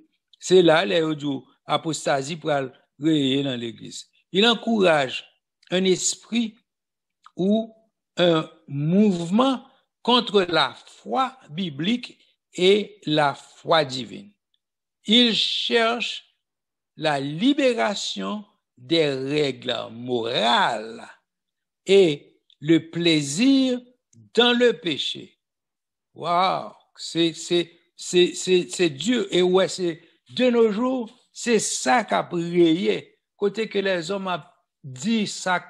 S2: C'est là l'apostasie pour réveiller dans l'Église. Il encourage un esprit ou un mouvement contre la foi biblique et la foi divine. Il cherche la libération des règles morales et le plaisir dans le péché. Wow, c'est Dieu. Et ouais, c'est de nos jours, c'est ça qu'a brillé. Côté que les hommes ont dit ça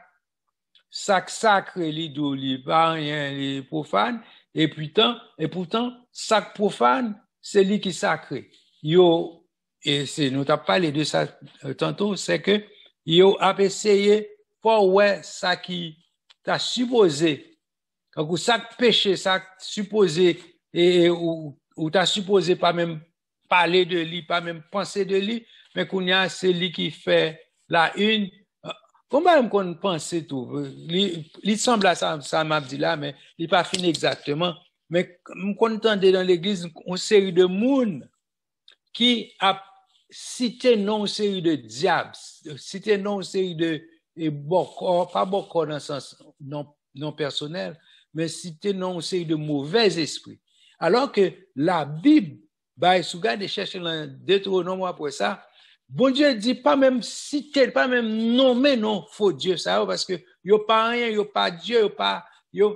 S2: sacré, li pas rien, li profane, et pourtant, sac profane, c'est lui qui sacré. Et nous t'as parlé de ça tantôt, c'est que yo a essayé pour ouais ça qui t'a supposé, quand ça péché, ça supposé et ou t'as supposé pas même parler de lui, pas même penser de lui, mais qu'on y a c'est lui qui fait la une. Comment on pense tout? Il semble à ça m'a dit là, mais il pas fini exactement. Mais on entendait dans l'église une série de monde qui a cité non une série de diables, cité non une série de bokor, pas bokor dans le sens non personnel, mais cité non une série de mauvais esprits. Alors que la Bible, si vous regardez chercher dans Deutéronome après ça, bon Dieu dit pas même citer, pas même nommer non faux Dieu ça parce que yo pas rien, yo pas Dieu,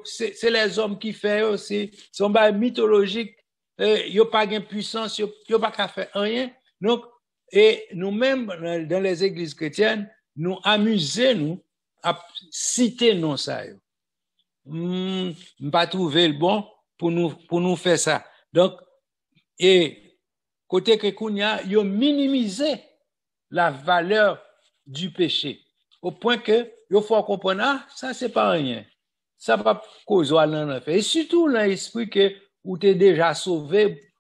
S2: c'est les hommes qui font, c'est un bail mythologique, yo pas gain puissance, yo pas qu'à faire rien. Donc, et nous-mêmes, dans les églises chrétiennes, nous amusons à citer non ça. Pas trouver le bon pour nous faire ça. Donc, et côté que Kounia, yo minimiser la valeur du péché. Au point que, il faut comprendre, ça c'est pas rien. Ça va causer l'en fait. Et surtout, l'esprit que, où t'es déjà sauvé,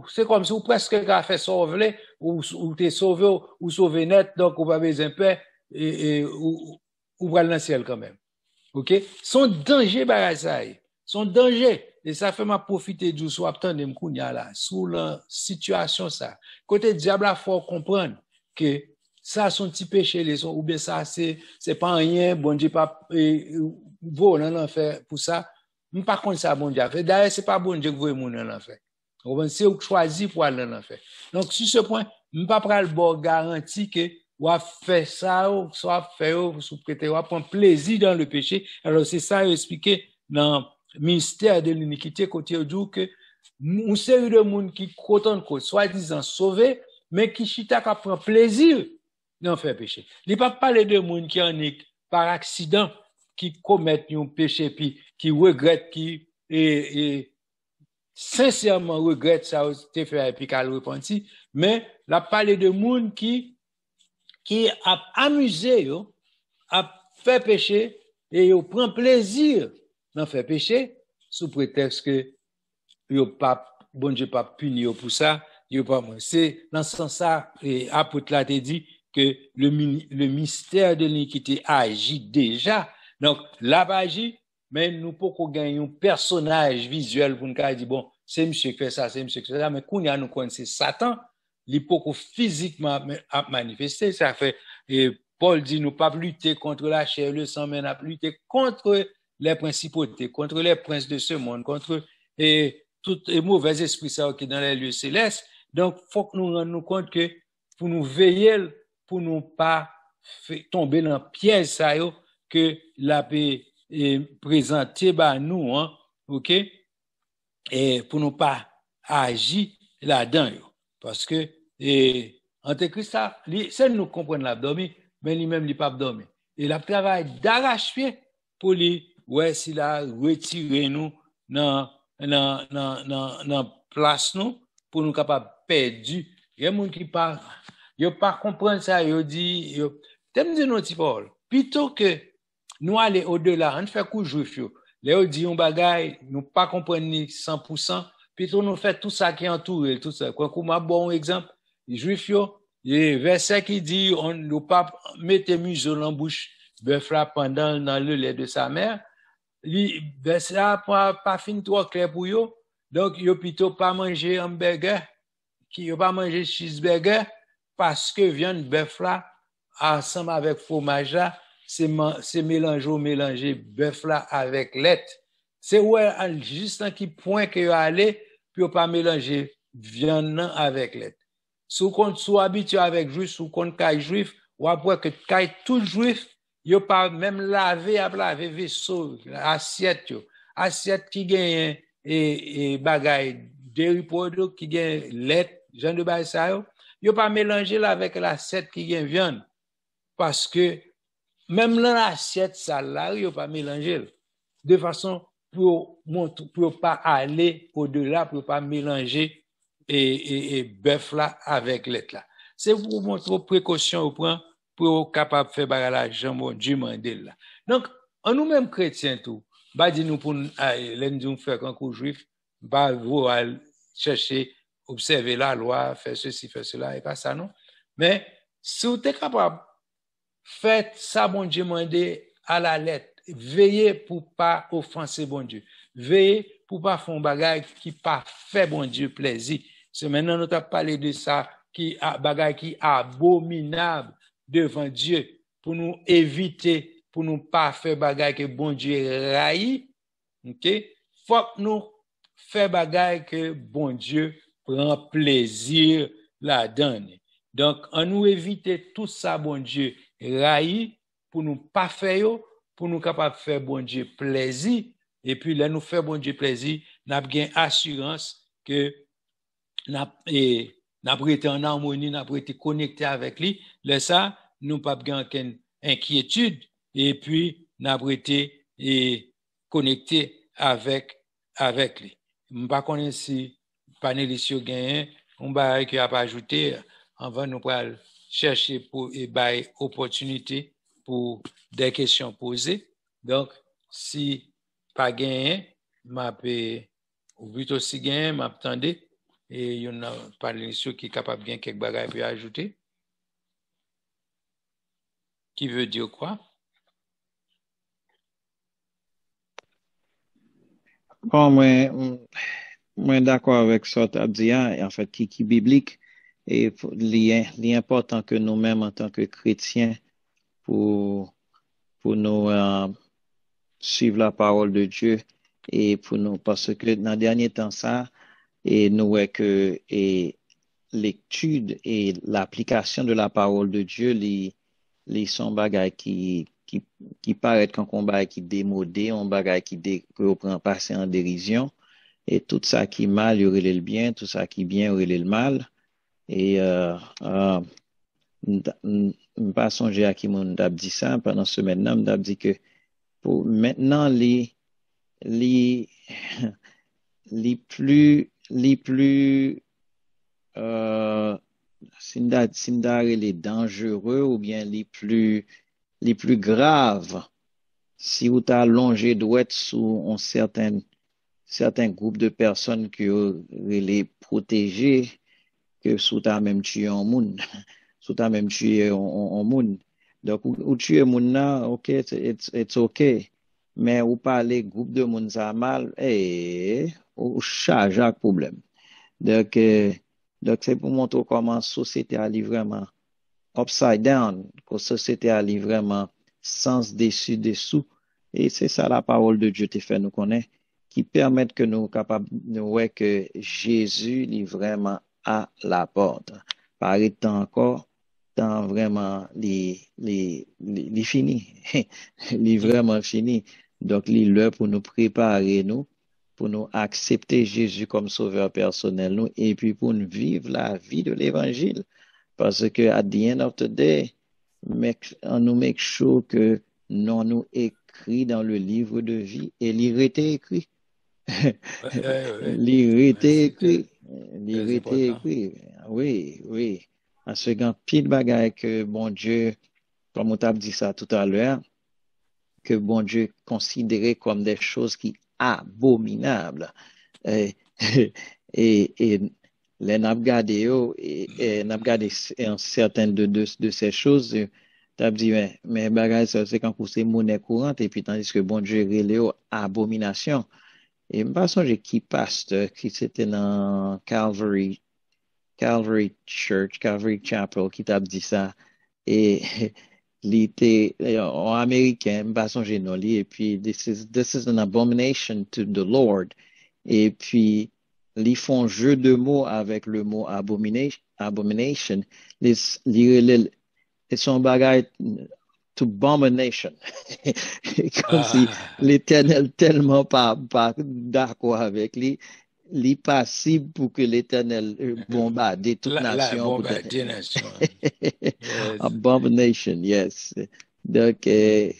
S2: c'est comme si vous presque a fait sauver, ou t'es sauvé, ou sauvé net, donc on va besoin paix, ou va dans le ciel quand même. OK? Son danger, son danger. Et ça fait m'a profiter du soir, attendez m'kounya là, sous la situation ça. Côté diable, il faut comprendre que ça, son petit péché, ou bien ça, c'est pas rien, bon Dieu, pas, vous, on en fait pour ça. Par contre, ça, bon Dieu a fait. D'ailleurs, c'est pas bon Dieu que vous voulez en fait. C'est vous choisi pour aller en fait. Donc, sur ce point, je pas prendre le bon garantie que, ou a fait ça, ou soit fait, ou prêter, ou prendre plaisir dans le péché. Alors, c'est ça, expliqué dans le ministère de l'iniquité, côté où que, une série de monde qui, soi-disant sauvé, mais qui chita qu'à prendre plaisir dans faire péché. Il ne pas parler de monde qui en est par accident, qui commettent un péché, puis qui regrette, qui, sincèrement regrette ça, t'es fait, puis qu'à le repentir, mais la parler de monde qui a amusé, a fait péché, et il prend plaisir dans faire péché, sous prétexte que, bon Dieu pas puni pour ça, c'est dans ce sens-là, et apôtre là te dit que le mystère de l'iniquité agit déjà. Donc, là, agit, mais nous pouvons gagner un personnage visuel pour nous dire, bon, c'est monsieur qui fait ça, c'est monsieur qui fait ça, mais quand nous connaissons Satan, il peut physiquement manifester. Ça fait, et Paul dit, nous pas lutter contre la chair, le sang, mais nous lutter contre les principautés, contre les princes de ce monde, contre tous les mauvais esprits qui sont dans les lieux célestes. Donc, faut que nous rendions compte que pour nous veiller, pour nous pas tomber dans le piège ça que la paix est présentée par nous, hein, OK? Et pour nous pas agir là-dedans, parce que Antéchrist, c'est nous comprendre l'abdomen, mais lui-même il pas abdomen. Et la travail d'arrache-pied pour lui, ouais, s'il a retiré nous dans place nous pour nous capable perdu. Il y a des gens qui pas comprendre ça, ils dit t'aimes dire non petit Paul, plutôt que nous aller au-delà, on fait coup juif yo. Là dit on bagaille, nous pas comprendre 100%, plutôt nous fait tout ça qui entoure tout ça. Quand un bon exemple, les juifs yo, les verset qui dit on ne pas mettre museau en bouche bœuf là pendant dans le lait de sa mère. Verset pas fin trop clair pour yo. Donc yo plutôt pas manger hamburger, qui yo pas manger cheeseburger parce que viande bœuf là ensemble avec fromage là, c'est mélanger bœuf là avec lait. C'est ouais juste un qui point que yo aller puis pas mélanger viande avec lait. Sous compte sous habitué avec juif, sous compte caille juif, ou après que caille tout juif, yo pas même laver vaisseau, assiette qui gagne et bagaille dairy product qui gagne lait, genre de bail ça yo pas mélanger là avec l'assiette qui gagne viande parce que même dans l'assiette ça là yo pas mélanger de façon pour pas aller au-delà, pour pas mélanger et bœuf là avec lait là. C'est pour montrer précaution au point pour capable faire bagarre Jean Dieu mandel là. Donc en nous-mêmes chrétiens tout, bah dit nous pour nous faire un coup juif, bah vous chercher observer la loi, faire ceci, faire cela et pas ça non. Mais si vous êtes capable faites ça bon Dieu mandé à la lettre, veillez pour pas offenser bon Dieu. Veillez pour pas faire un bagage qui pas fait bon Dieu plaisir. C'est maintenant nous avons parlé de ça qui bagage qui abominable devant Dieu pour nous éviter, pour nous pas faire bagage que bon Dieu raï. OK? Faut que nous faire bagage que bon Dieu prend plaisir là-dedans. Donc on nous éviter tout ça bon Dieu raï pour nous pas faire pour nous capable faire bon Dieu plaisir et puis là nous fait bon Dieu plaisir, n'a gain assurance que n'a été en harmonie, n'a été connecté avec lui. Là ça, nous pas gain aucune inquiétude et puis n'a été connecté avec lui. Je pas connais si panélistes gagnent, on va qui a pas ajouté avant nous pour chercher pour et opportunité pour des questions posées. Donc si pas gagné, ou plutôt si gagné, m'attendez et il y en a panélistes qui est capable de gagner quelques bagages pour ajouter. Qui veut dire quoi?
S3: Bon, moi d'accord avec ça, tu as dit, en fait, qui biblique, et l'important que nous-mêmes, en tant que chrétiens, pour nous suivre la parole de Dieu, et pour nous, parce que dans le dernier temps, ça, et nous voyons que l'étude et l'application de la parole de Dieu, les sont bagages qui paraissent comme combat qui démodé, un bagage qui reprend passer en dérision. Et tout ça qui est mal, il y aurait le bien, tout ça qui est bien, il y aurait le mal. Et je pas songer à qui m'ont dit ça pendant ce maintenant, m'ont dit que pour maintenant les plus les dangereux ou bien les plus graves, si vous t'allongez doit être sous un certain groupe de personnes qui les protéger que sous ta même tué en monde sous ta même tué en monde donc ou tuer monde là OK it's OK mais ou parler groupe de monde ça mal ou charge à problème donc c'est pour montrer comment société a vraiment upside down, que société a vraiment sens dessus dessous. Et c'est ça la parole de Dieu te fait nous connaître, qui permet que nous capables de voir que Jésus est vraiment à la porte. Par temps encore, temps vraiment les fini. Les vraiment fini. Donc, il est l'heure pour nous préparer nous, pour nous accepter Jésus comme sauveur personnel nous, et puis pour nous vivre la vie de l'évangile. Parce que at the end of the day, on nous make sure que nous écrit dans le livre de vie et l'il était écrit. L'il était écrit. L'il était écrit. Oui. En ce grand pile bagaille que bon Dieu, comme on t'a dit ça tout à l'heure, que bon Dieu considérait comme des choses qui abominables. Et les n'a regardé un certain de ces choses t'as dit mais bagage c'est quand c'est monnaie courante et puis tandis que bon Dieu relève abomination et me pas songer qui pasteur qui c'était dans Calvary Church Calvary Chapel qui t'a dit ça et il était en américain me pas songer non lui et puis this is an abomination to the Lord et puis ils font jeu de mots avec le mot abomination. Ils sont bagage to abomination. Comme si l'Éternel tellement pas d'accord avec lui, il est passible pour que l'Éternel bombarde toute nation. Abomination, yes. Donc,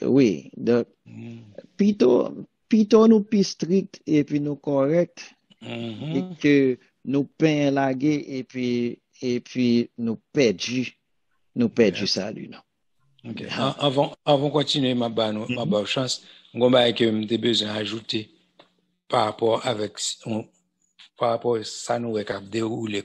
S3: oui. Donc, plutôt nous plus strict et puis nous correct. Et que nous payons la guerre et puis nous perdons salut.
S2: Okay. Avant continuer ma bonne chance, on va que j'ai besoin d'ajouter par rapport à ça nous cap déroulé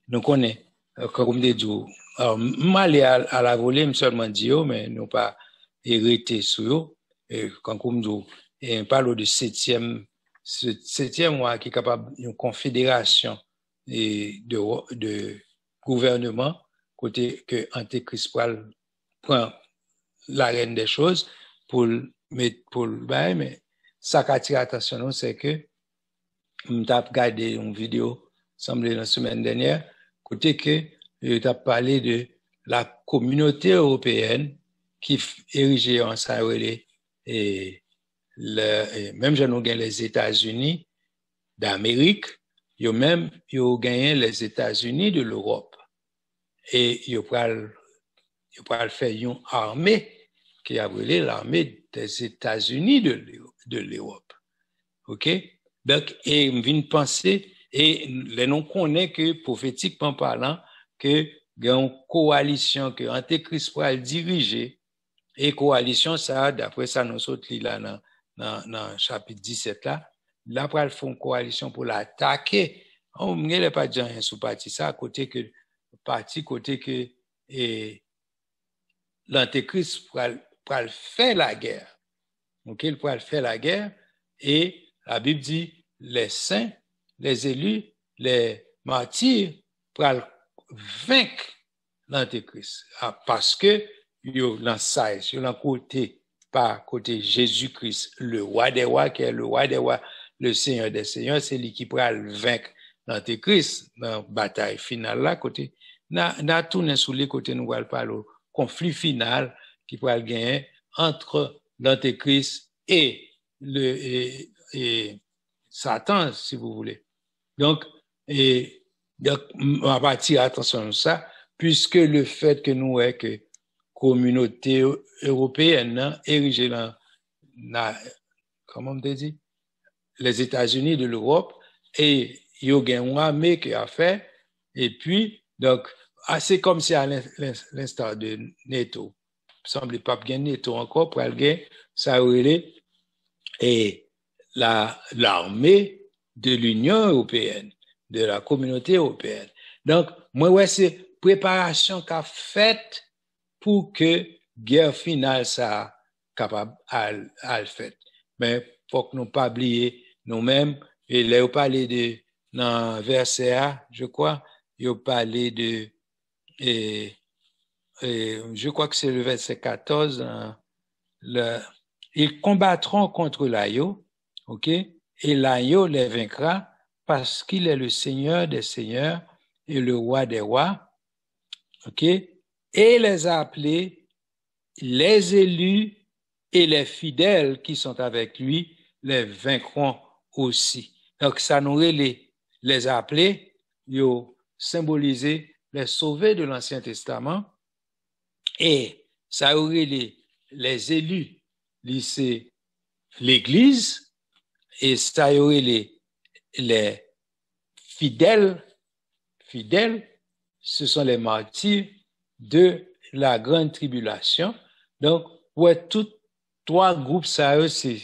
S2: nous connaît comme des jours mal à la volée seulement dit mais nous pas hérité sur et quand comme nous et parle de septième mois qui est capable d'une confédération de gouvernement côté que Antéchrist prend la reine des choses pour mais ça qui attire l'attention c'est que on t'a regardé une vidéo semblait la semaine dernière côté que tu as parlé de la communauté européenne qui érigée en ça et même j'en ai gagné les États-Unis d'Amérique, ils ont gagné les États-Unis de l'Europe. Et ils ont fait une armée qui a appelé l'armée des États-Unis de l'Europe. OK? Donc, et je viens de penser, et les noms connaissent que, prophétiquement parlant, que il y a une coalition que Antéchrist pourra diriger, et coalition, ça, d'après ça, nous autres, là, dans le chapitre 17, là, pour faire une coalition pour l'attaquer. On ne peut pas dire rien sur parti ça, côté que l'Antéchrist pourra faire la guerre. OK, il pourra faire la guerre, et la Bible dit, les saints, les élus, les martyrs pourront vaincre l'Antéchrist. Parce que yo l'ensage, yo l'côté par côté Jésus-Christ, le roi des rois, qui est le roi des rois, le Seigneur des seigneurs, c'est lui qui pourra vaincre l'Antéchrist dans la bataille finale là, côté, n'a tourné sous les côtés, nous allons parler au conflit final qui pourra gagner entre l'Antéchrist et Satan, si vous voulez. Donc, on va pas attirer attention à ça, puisque le fait que nous est que communauté européenne érigée dans comment on dit, les États-Unis de l'Europe, et il y a une armée qui a fait, et puis, donc, c'est comme si à l'instar de NATO, il ne semble pas bien NATO encore, pour aller, ça aurait et l'armée de l'Union européenne, de la communauté européenne. Donc, moi, ouais, c'est préparation qu'a faite pour que guerre finale ça capable à le faire. Mais faut que nous pas oublier nous-mêmes, et là, on parlait de, dans verset A, je crois, il parlait de, je crois que c'est le verset 14, ils combattront contre l'agneau, OK? Et l'agneau les vaincra parce qu'il est le Seigneur des seigneurs et le roi des rois, OK? Et les a appelés, les élus et les fidèles qui sont avec lui les vaincront aussi. Donc, ça nous les a appelés, ils ont symbolisé les sauvés de l'Ancien Testament, et ça aurait les élus, c'est l'Église, et ça aurait les fidèles, ce sont les martyrs de la grande tribulation. Donc, ouais, tous trois groupes, ça, c'est,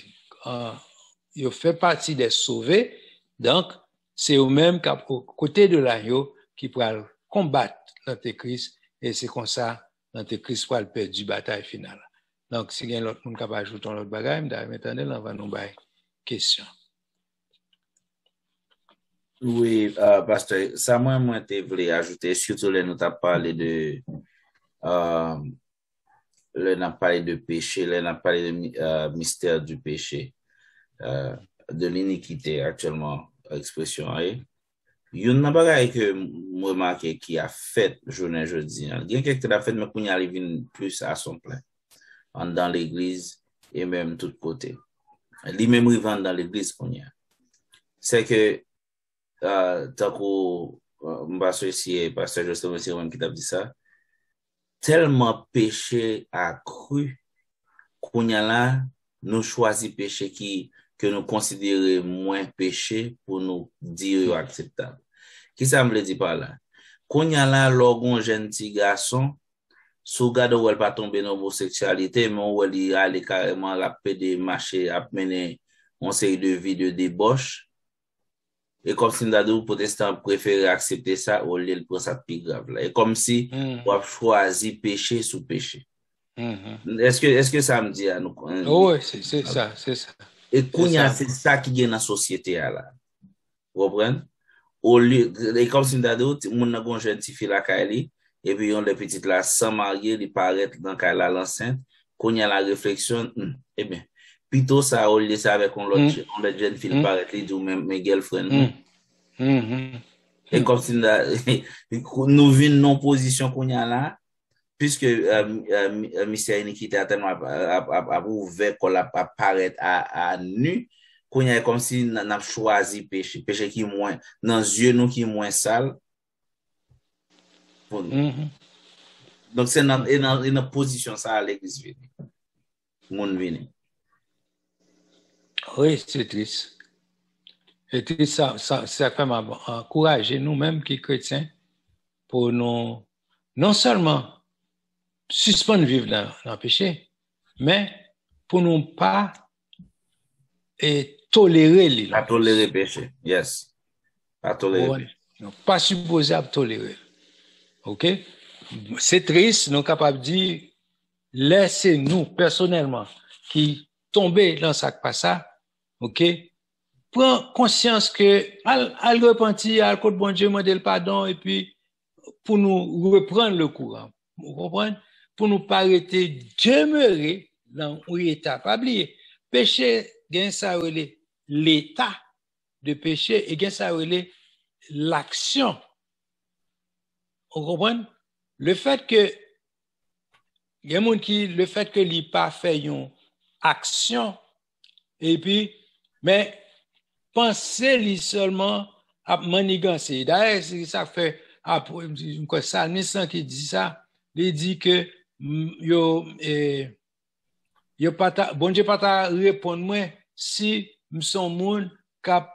S2: ils font partie des sauvés. Donc, c'est eux-mêmes, au côté de l'agneau, qui pourront combattre l'Antéchrist, et c'est comme ça, l'Antéchrist pourra perdre du bataille finale. Donc, si il y a l'autre monde qui va ajouter l'autre bagage, maintenant, on va nous faire une question.
S1: Oui, pasteur, ça moi te voulais ajouter, surtout là nous t'as parlé de péché, là n'a parlé de mystère du péché, de l'iniquité actuellement, expression. Il y a une bagaille que moi remarqué qui a fait journée jeudi. Il y a quelque chose qui a fait mais qu'on y arrive plus à son plein dans l'église et même tout côté. Lui-même revend dans l'église qu'on y a. C'est que tant qu'on m'a associé pasteur Joseph Siron qui t'a dit ça, tellement péché accru qu'on y a là, nous choisit péché que nous considérons moins péché pour nous dire acceptable. Qui ça me dit par là? Qu'on y a là, lorsqu'on jeune petit garçon, sous garde où elle pas tomber dans l'homosexualité, mais où elle aller carrément la pédé marcher, à mener une série de vie de débauche. Et comme si nous protestants préféraient accepter ça au lieu de prendre ça plus grave là. Et comme si on a choisi péché sous péché. Est-ce que ça me dit à nous?
S2: Oui, c'est ça.
S1: Et c'est ça qui est dans la société là. Vous comprenez? Au lieu, et comme si nous on a une jeune fille la Kaili, et puis on les petites là sans marier, ils paraissent dans Kaila l'enceinte, qu'on y a la réflexion, eh bien, plutôt ça, au lieu ça avec on l'autre jeune fille paraît, ils disent même mes girlfriends. Et comme si nous venons non position qu'on y a là, puisque mystère iniquité a tellement ouvert qu'on apparaît à nu, qu'on y a comme si on a choisi péché qui est moins, dans les yeux nous qui est moins sale. Donc, c'est dans une position ça à l'église vini. Moun vini.
S2: Oui, c'est triste. C'est triste, ça fait encourager nous-mêmes qui chrétiens pour nous, non seulement suspendre vivre dans le péché, mais pour nous pas tolérer les.
S1: Pas tolérer le péché, yes. Pas tolérer.
S2: Non, pas supposé à tolérer. OK? C'est triste, nous sommes capables de dire, laissez-nous personnellement qui tomber dans ce passage, OK? Prends conscience que, al repentir, al côté bon Dieu, demander le pardon, et puis, pour nous reprendre le courant. Vous comprenez? Pour nous pas arrêter, demeurer dans l'état. Pas oublier, péché, gain ça l'état de péché, et gain ça l'action. Vous comprenez? Le fait que, il y a des gens qui, le fait que l'il pas fait une action, et puis, mais, penser lui seulement à manigancer. D'ailleurs, c'est ça fait, après, Salmistan qui dit ça, il dit que, bon Dieu pas ta répondre moi, si m'son moun cap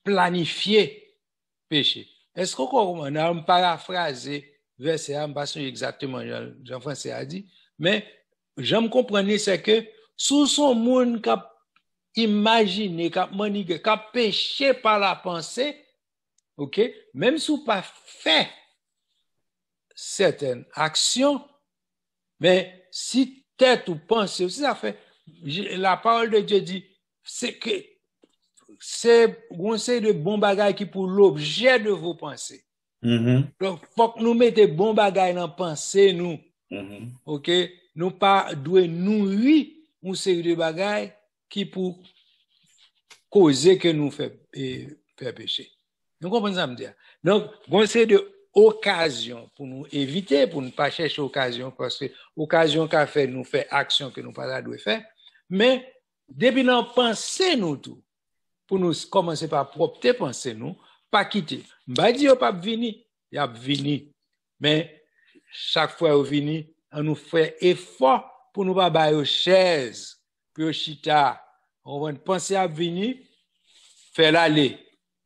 S2: planifier péché. Est-ce qu'on a paraphraser verset, pas exactement Jean-François a dit, mais j'aime comprendre c'est que sous son monde cap imaginer, cap maniger, cap péché par la pensée, OK, même si pas fait certaines actions, mais si tête ou pensée, aussi ça fait, la parole de Dieu dit, c'est que c'est de bons bagages qui pour l'objet de vos pensées. Donc, faut que nous mettions bons bagages dans pensée, nous. OK? Nous pas doué nourrir une série de bagages qui pour causer que nous fait péché. Nous comprenons ça me dire. Donc, une série de occasions pour nous éviter, pour ne pas chercher occasion, parce que occasion qu'a fait nous fait action que nous pas doit faire. Mais, depuis nous penser nous tout, pour nous commencer par propre penser nous, pas quitter. M'ba dit pas venir, y a venir. Mais chaque fois au venir, on nous fait effort pour nous pas bailler aux chaises, puis aux chita. On va penser à venir, faire l'aller.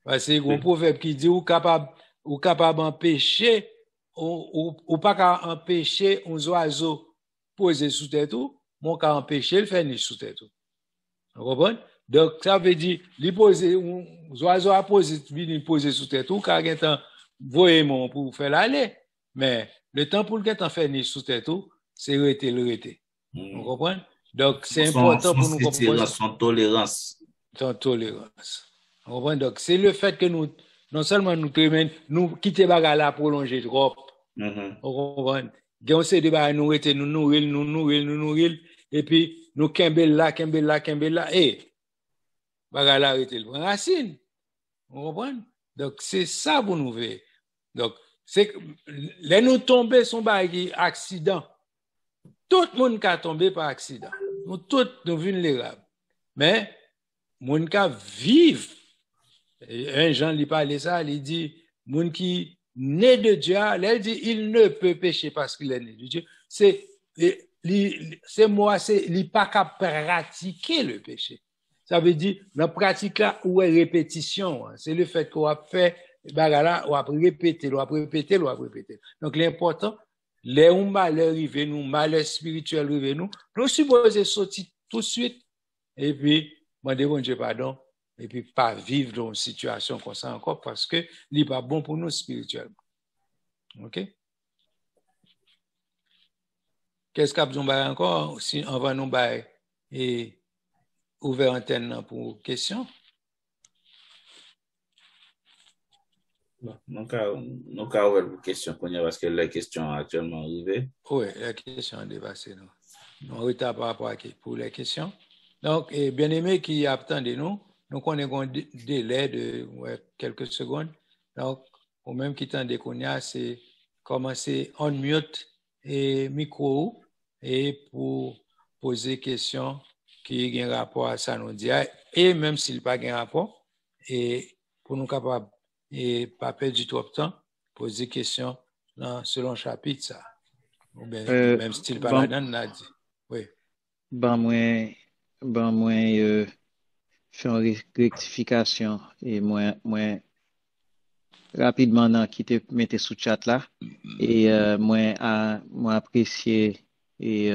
S2: Parce que un proverbe qui dit ou capable empêcher ou pas empêcher un oiseau poser sous tête tout, mon cas empêcher le faire ni sous tête tout. Vous comprenez? Donc, ça veut dire, les poser, les oiseaux à poser sous tête tout, car il y a un temps, voyez-moi pour faire l'aller. Mais, le temps pour le temps faire ni sous tête tout, c'est le rete. Vous comprenez? Donc, c'est important pour nous comprendre.
S1: Son tolérance.
S2: Son tolérance. Vous comprenez? Donc, c'est le fait que nous, non seulement nous quitter bagarre là prolonger trop. Vous comprenez? On sait de bagarre nous rete, nous nourrir, et puis, nous kembel là, et, bagarre là arrêter le racine. Vous comprenez? Donc c'est ça pour nous ver. Donc c'est les nous tomber son bagarre accident. Tout le monde qui tombé par accident. Nous tous nous vulnérables. Mais monde qui vivre. Un Jean lui parlait ça, il dit monde qui né de Dieu, il dit il ne peut pécher parce qu'il est né de Dieu. C'est moi c'est il pas qu'à pratiquer le péché. Ça veut dire, dans la pratique là, où est répétition, c'est le fait qu'on a fait, là, on a répété. Donc, l'important, les malheurs arrivent, nous, malheurs spirituels arrivent, nous supposons sortir tout de suite, et puis, demander bon Dieu pardon, et puis pas vivre dans une situation comme ça encore, parce que n'est pas bon pour nous spirituellement. OK? Qu'est-ce qu'a besoin encore? Si on va nous bailler, et ouvert antenne pour questions.
S1: Nous avons une question parce que les questions actuellement arrivées.
S2: Oui, les questions ont dépassé. Nous retard par rapport à pour les questions. Donc, bien aimé qui attendent nous connaissons un délai de quelques secondes. Donc, au même qui tendait qu'on y a, c'est commencer on mute et micro et pour poser question qui a un rapport à ça nous dit et même s'il pas un rapport et pour nous capable et pas perdre du tout de temps poser question selon chapitre ça ou bien même s'il pas là-dedans n'a dit oui
S3: moi faire une rectification et moi rapidement dans qui te mettait sous chat là et moi apprécié et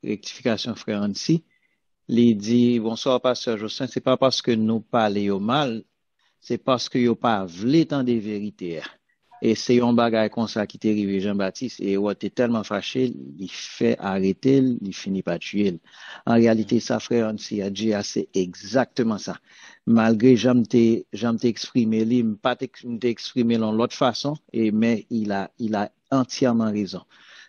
S3: rectification frère Ansi il dit bonsoir pasteur Jocelyn c'est pas parce que nous parlons mal c'est parce que yo pas vle tant des vérités et c'est un bagage comme ça qui t'est arrivé Jean-Baptiste et ouais t'es tellement fâché il fait arrêter il finit par tuer en réalité ça frère Ansi a dit c'est exactement ça malgré j'aime t'exprimer lui pas t'exprimer dans l'autre façon et mais il a entièrement raison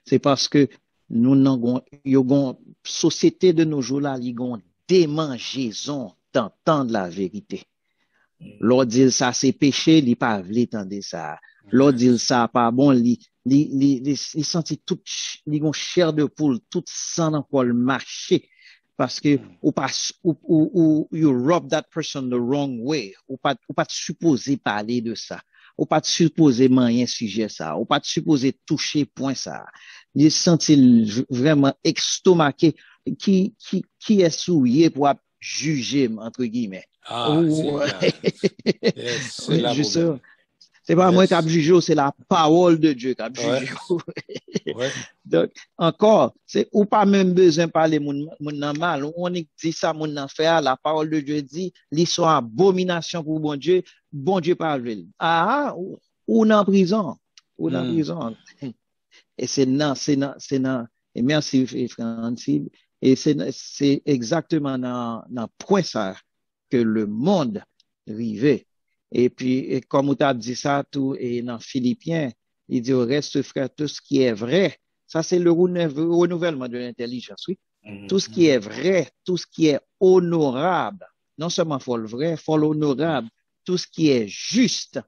S3: c'est parce que nous n'avons une société de nos jours là ils ont démangeaison d'entendre la vérité. L'autre dit ça c'est péché, il pas vle tendre ça. L'autre dit ça pas bon, il sentit tout li gon chair de poule, tout sang dans le marché parce que ou you rub that person the wrong way, ou pas supposé parler de ça. Ou pas supposé manier sujet ça, ou pas supposé toucher point ça. Il sentit vraiment estomaqué qui est souillé pour juger entre guillemets.
S2: Yes, c'est la
S3: problème. C'est pas moi qui a jugé, c'est la parole de Dieu qui a jugé. Donc, encore, c'est ou pas même besoin de parler mon mal. On dit ça, mon fait, la parole de Dieu dit, l'histoire abomination pour bon Dieu parle. Ou en prison. Et c'est non. Et merci, Francine. Et c'est exactement dans point ça que le monde rivait. Et puis, comme on t'a dit ça, tout, et dans Philippiens, il dit au reste, frère, tout ce qui est vrai, ça c'est le renouvellement de l'intelligence, oui. Tout ce qui est vrai, tout ce qui est honorable, non seulement faut le vrai, faut l'honorable, tout ce qui est juste,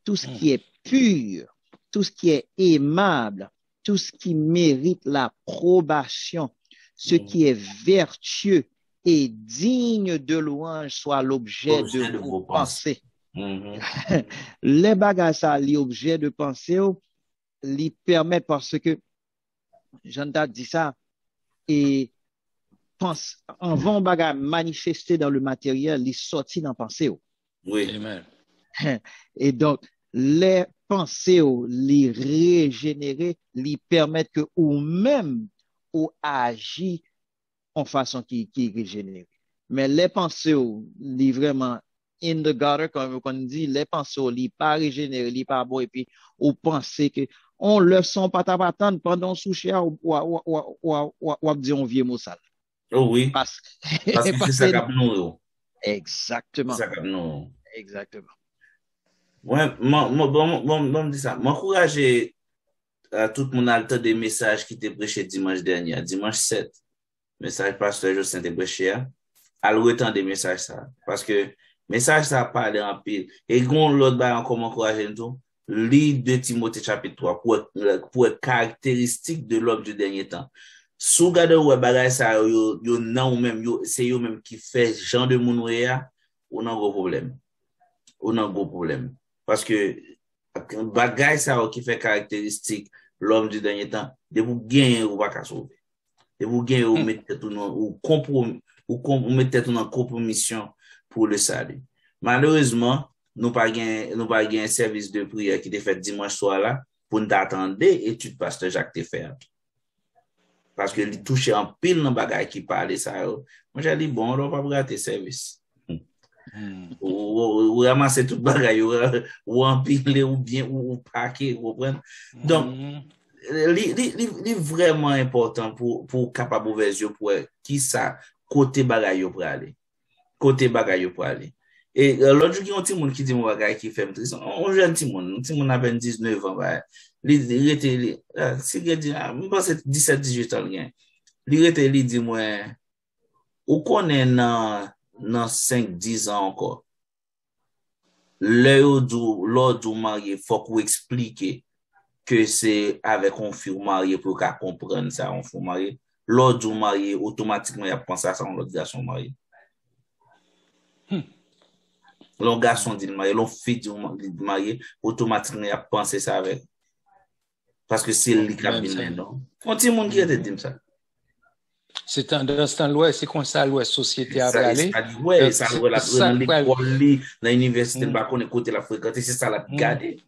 S3: tout ce qui est pur, tout ce qui est aimable, tout ce qui mérite l'approbation, ce qui est vertueux et digne de louange soit l'objet de vos pensées. Les bagages ça l'objet de pensée lui permettent parce que Jean t'a dit ça et pense en vont bagage manifester dans le matériel il sorti dans pensée
S1: oui
S2: amen
S3: et donc les pensées les régénérer lui permettent que ou même ou agir en façon qui régénère mais les pensées les vraiment in the gutter, comme on dit, les pensées, li pas régénéré, li pas bon, et puis, ou pensez que, on le sent pas t'attendre pendant souché, ou dit on vieux mot sale.
S1: Oh oui. Parce que c'est ça qu'a nous.
S3: Exactement.
S1: C'est ça qu'a nous.
S3: Exactement.
S1: Ouais, bon, dis ça. M'encourager à tout le monde à le des messages qui étaient prêchés dimanche dernier, dimanche 7. Message pasteur Jocelyn te prêché, à le retendre des messages ça. Parce que, message ça parle en pile. Et quand l'autre va encore m'encourager tout, lis 2 Timothée chapitre 3 pour être caractéristique de l'homme du dernier temps. Sous gade ou bagay ça yo nan ou même c'est yo même qui fait genre de moun ya, on a un gros problème. Parce que bagay ça qui fait caractéristique l'homme du dernier temps, de vous gagner ou pas qu'à sauver. De vous gagner ou mettre tout ou compromis ou mettre tout en compromission pour le salut. Malheureusement, nous pas un service de prière qui est fait dimanche soir là pour nous attendre étude pasteur Jacques Tefer. Parce que il touche en pile dans bagay qui parle ça. Moi j'ai dit bon, on va pas rater service. Ou ramasser tout bagay ou empiler ou bien ou paquer ou prendre. Donc c'est vraiment important pour capable ouvrir les yeux pour qui ça côté bagay pour aller. Et l'autre jour, il y a un petit monde qui dit mon bagay qui fait triste. On jeune petit monde a 19 ans. Il était, si il dit, je pense que 17-18 ans. Il dit, moi, ou qu'on est dans 5-10 ans encore. L'heure du marié, faut qu'on explique que c'est avec un fille marié pour qu'à comprendre ça, on fille marié. L'autre marié, automatiquement, il a pensé à ça, l'autre garçon marié. L'autre garçon dit marié, l'autre fille dit marié, automatiquement, il a pensé ça avec. Parce que c'est le cabinet, non? On dit monde qui a dit ça.
S2: C'est dans ce temps-là, c'est comme ça, la société a
S1: parlé. Ouais, ça, dans l'école, dans l'université, on écoute la fréquenter, c'est ça la garder.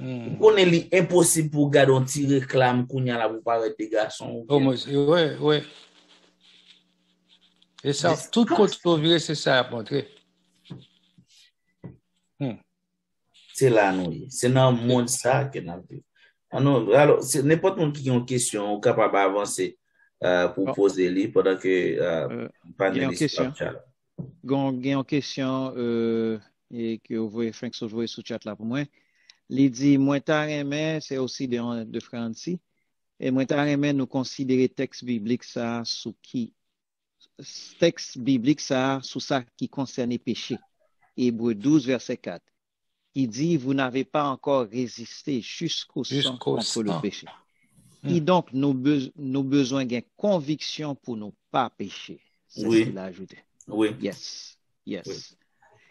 S1: On est impossible pour garder un petit réclame qu'on y a là pour paraître des garçons.
S2: Ouais. Et ça, tout côté c'est ça à montrer.
S1: C'est là, nous. C'est dans le monde ça que nous avons. Alors, c'est n'importe qui a une question, capable d'avancer pour poser les pendant que
S3: panéliste il y a une question et que vous voyez Frank jouer sur chat là pour moi. Il dit moi t'aimé c'est aussi de Francis et moi t'aimé nous considérer texte biblique ça sous qui texte biblique ça sous ça qui concerne les péchés. Hébreux 12 verset 4. Il dit vous n'avez pas encore résisté jusqu'au sang contre le péché. Et donc nous besoin d'une conviction pour ne pas pécher. C'est ce qu'il a ajouté.
S1: Oui.
S3: Yes. Oui.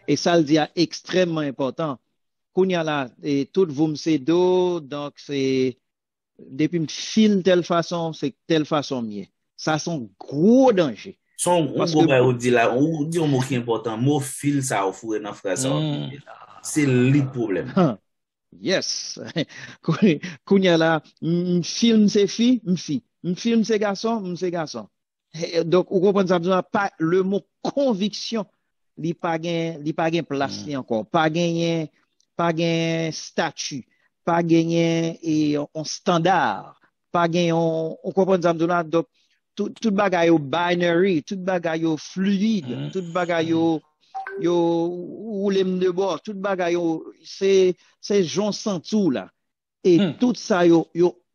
S3: Et ça le dit extrêmement important. Qu'on y a là, et tout vous me c'est d'eau, donc c'est, depuis me file telle façon, c'est telle façon mieux. Ça, c'est un gros danger.
S1: On dit là, on dit un mot qui est important, mot fil, ça a fourré dans phrase. C'est le problème.
S3: Yes. Qu'on y a là, film c'est fille, film c'est garçon, Donc, vous comprenez ça, pas le mot conviction, il pas gain place encore, pas gain statut, pas gagner et un standard, pas gagner on comprend ça donc tout bagaille au binary, tout bagaille au fluide, tout bagaille yo roulem de bord, tout bagaille c'est Jean Santou là et tout ça yo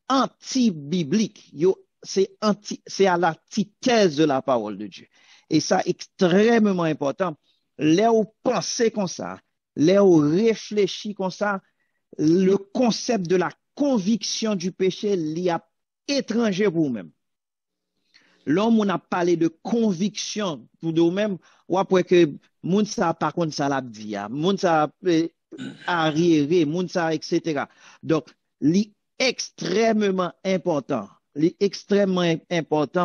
S3: anti-biblique, c'est à l'antithèse de la parole de Dieu. Et ça extrêmement important. Là où penser comme ça, là où réfléchir comme ça, le concept de la conviction du péché l'y a étranger pour vous-même. L'homme on a parlé de conviction pour vous-même, ou après que moun ça par contre ça l'a dit, moun ça arriéré, moun ça etc. Donc extrêmement important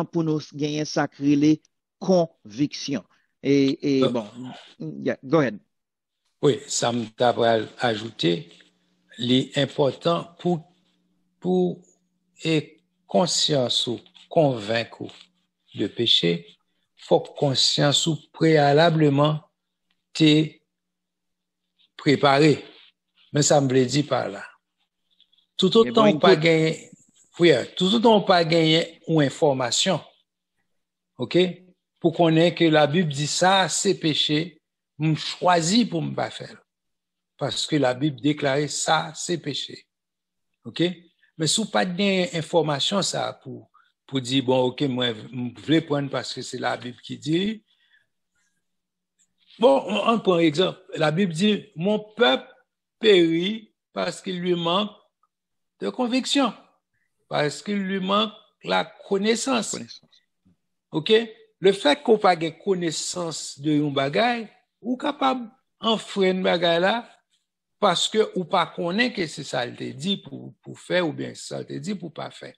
S3: pour nous gagner sacré les convictions. Et bon, go ahead.
S2: Oui, ça me t'a ajouté, l'important pour être conscience ou convaincre de péché, faut que conscience ou préalablement t'es préparé. Mais ça me veut dire par là. Tout autant pas gagner, tout autant pas gagner une information, ok, pour connaître que la Bible dit ça, c'est péché, je choisis pour me pas faire. Parce que la Bible déclare ça, c'est péché. Ok? Mais si vous pas de information, ça, pour dire, bon, ok, moi, je voulais prendre parce que c'est la Bible qui dit. Bon, on prend un exemple. La Bible dit, mon peuple périt parce qu'il lui manque de conviction. Parce qu'il lui manque la connaissance. Ok? Le fait qu'on pas de connaissance de un bagay, ou capable enfreindre bagay là, parce que ou pas connaît que c'est ça il te dit pour faire ou bien ça il te dit pour pas faire.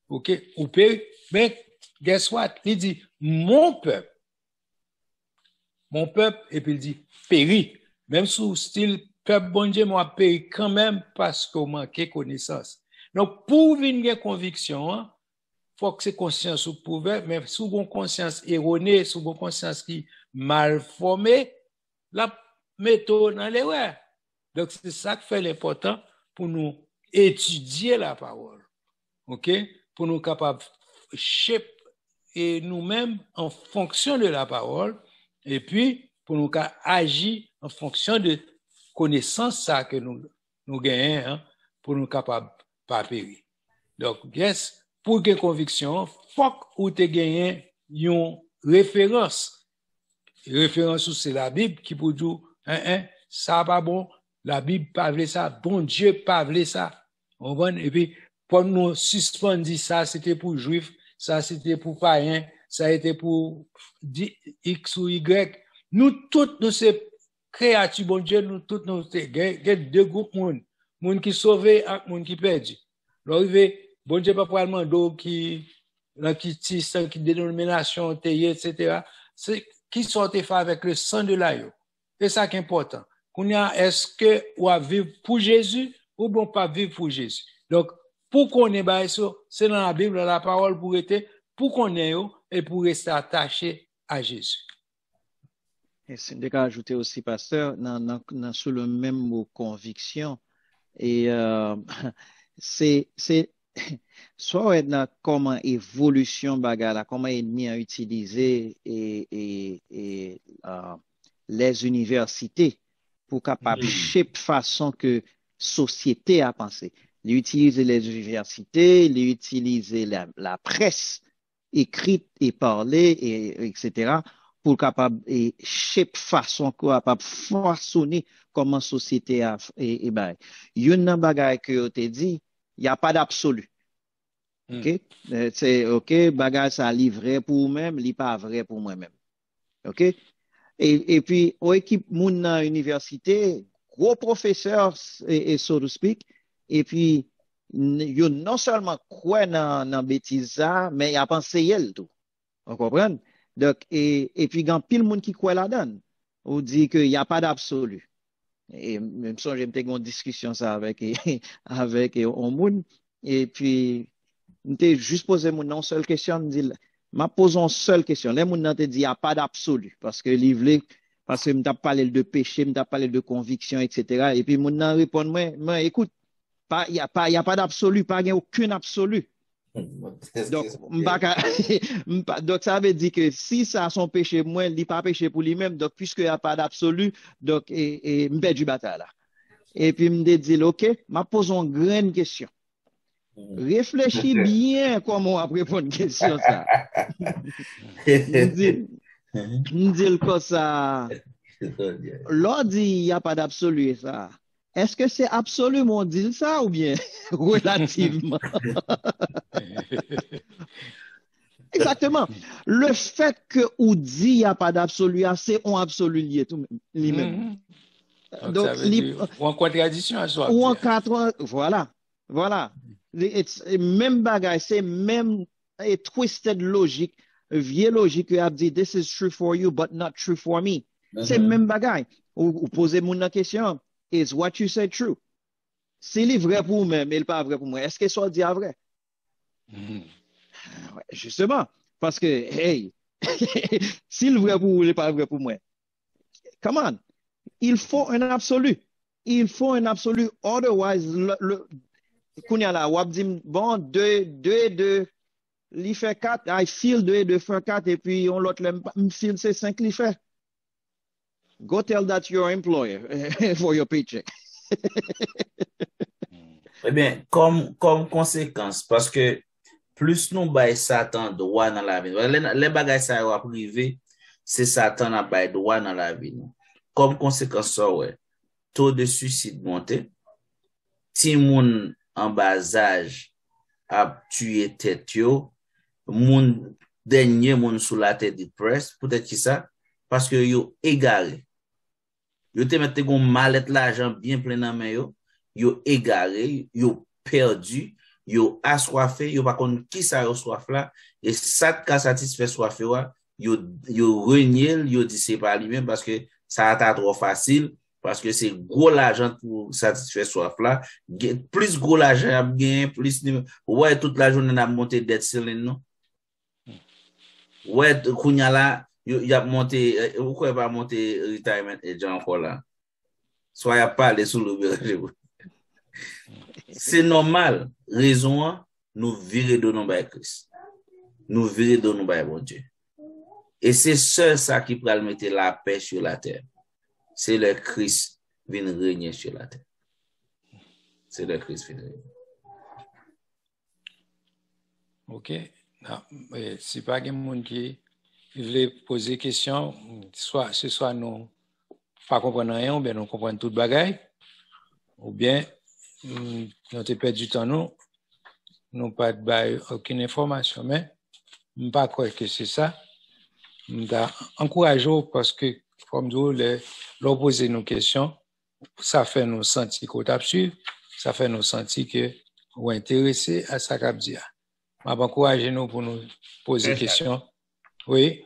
S2: OK, ou peut mais guess what? Il dit mon peuple et puis il dit périt. Même sous style peuple bon Dieu moi péri quand même parce qu'on manquait connaissance. Donc pour venir conviction, faut que c'est conscience ou prouver, mais sous une conscience erronée, sous une conscience qui mal formée, la méthode dans l'erreur. Donc, c'est ça qui fait l'important pour nous étudier la parole. OK? Pour nous capables de shape et nous-mêmes en fonction de la parole, et puis pour nous agir en fonction de connaissance ça que nous gagnons, hein, pour nous capables de pas périr. Donc, yes, pour que conviction, faut que tu gagnes une référence. Référence c'est la Bible qui peut dire, ça pas bon, la Bible pas veut ça, bon Dieu pas veut ça. Et puis, pour nous suspendre ça, c'était pour juifs, ça c'était pour païens, ça a été pour X ou Y. Nous tous, nous sommes créatures, bon Dieu, nous tous, nous sommes deux groupes de monde qui sauvés et monde qui perdu. L'arrivée, bon Dieu, pas probablement qui tis, qui dénomination, etc. C'est qui sont faits avec le sang de l'agneau. C'est ça qui est important. Est-ce que on va vivre pour Jésus ou bon pas vivre pour Jésus? Donc, pour qu'on ait ça, c'est dans la Bible, dans la parole pour être, pour qu'on ait et pour rester attaché à Jésus.
S3: Et c'est de ajouter aussi, pasteur, sous le même mot conviction. Et c'est soit comment évolution bagala, comment ennemi a utilisé les universités pour capable shape façon que société a pensé. Il utilise les universités, il utilise la presse écrite et parlée, etc. pour capable et shape façon capable façonner comment société a et ben une bagay que on te dit il y a pas d'absolu. OK, c'est OK, bagay ça livré pour moi-même, il pas vrai pour moi-même. OK, et puis au équipe moun dans université gros professeur et so to speak, et puis yo non seulement croit dans bêtise ça mais il a pensé elle tout. On comprend? Donc et puis grand pile monde qui croit là-dedans. On dit que il y a pas d'absolu. Et même ça, j'ai eu une discussion ça avec avec un monde et puis m'était juste posé mon seule question, me dit m'a posé une seule question. Les monde te dit il y a pas d'absolu parce que parce que m't'a parlé de péché, m't'a parlé de conviction, etc. Et puis mon nan répond moi écoute, il y a pas d'absolu, pas aucun absolu. Donc, donc, ça veut dire que si ça a son péché, moi, il n'est pas péché pour lui-même. Donc, puisqu'il n'y a pas d'absolu, donc, je perds du bataille là. Et puis, je me dis, OK, je pose une grande question. Réfléchis bien comment on va répondre à une question ça. Je me dis comme ça. L'on dit, il n'y a pas d'absolu, ça. Est-ce que c'est absolument dit ça ou bien relativement? Exactement. Le fait que ou dit il n'y a pas d'absolu, c'est un absolu lié tout lui-même.
S2: Donc, ou en contradiction à soi.
S3: Ou en quatre, voilà. Voilà. Même bagage, c'est même twisted logique, vieille logique qui a dit this is true for you but not true for me. C'est même bagage. Ou posez-moi une question. Is what you say true? S'il est vrai pour moi, mais il n'est pas vrai pour moi, est-ce que ça dit vrai? Ouais, justement, parce que, hey, s'il est vrai pour vous, il n'est pas vrai pour moi. Come on. Il faut un absolu. Il faut un absolu. Otherwise, kounya la, wap di, bon, 2, li fait 4, I feel 2 fait 4, et puis on l'autre, me feel c'est 5 li fait. Go tell that your employer for your paycheck.
S1: Eh bien, comme conséquence, parce que plus nous bail Satan droit dans la vie, les bagages ça va privé, c'est Satan a bail droit dans la vie. Comme conséquence, ça, ouais, taux de suicide monté, ti moun en bas âge a tué tête yo, moun dernier moun sous la tête de presse, peut-être qui ça, parce que yo égaré. Yo te mette gon malette l'argent bien plein dans main yo égaré, yo perdu, yo assoiffé, yo pas connait qui ça yo soif là, et ça ka satisfait soif yo renié, yo dit c'est pas lui-même parce que ça a trop facile, parce que c'est gros l'argent pour satisfaire soif là, plus gros l'argent a gagné, plus ouais toute la journée n'a monté dette ceiling non. Ouais kounya là il a monté pourquoi pas monter retirement et encore là. Soit il a parlé sous le c'est normal, raison nous virer de nous par Christ. Nous virer de nous par bon Dieu. Et c'est seul ça qui peut mettre la paix sur la terre. C'est le Christ qui vient régner sur la terre. C'est le Christ qui vient régner.
S2: OK. Si pas quelqu'un qui veut poser question, soit nous pas comprendre rien, ou bien nous comprenons toute bagaille, ou bien nous avons perdu du temps, nous pas de aucune information, mais je ne pas croire que c'est ça. Nous encourageons parce que, comme nous, leur poser nos questions, ça fait nous sentir qu'on tape suivre, ça fait nous sentir que nous intéressés à ça qu'a dit. Je vais encourager nous pour nous poser des questions. Oui.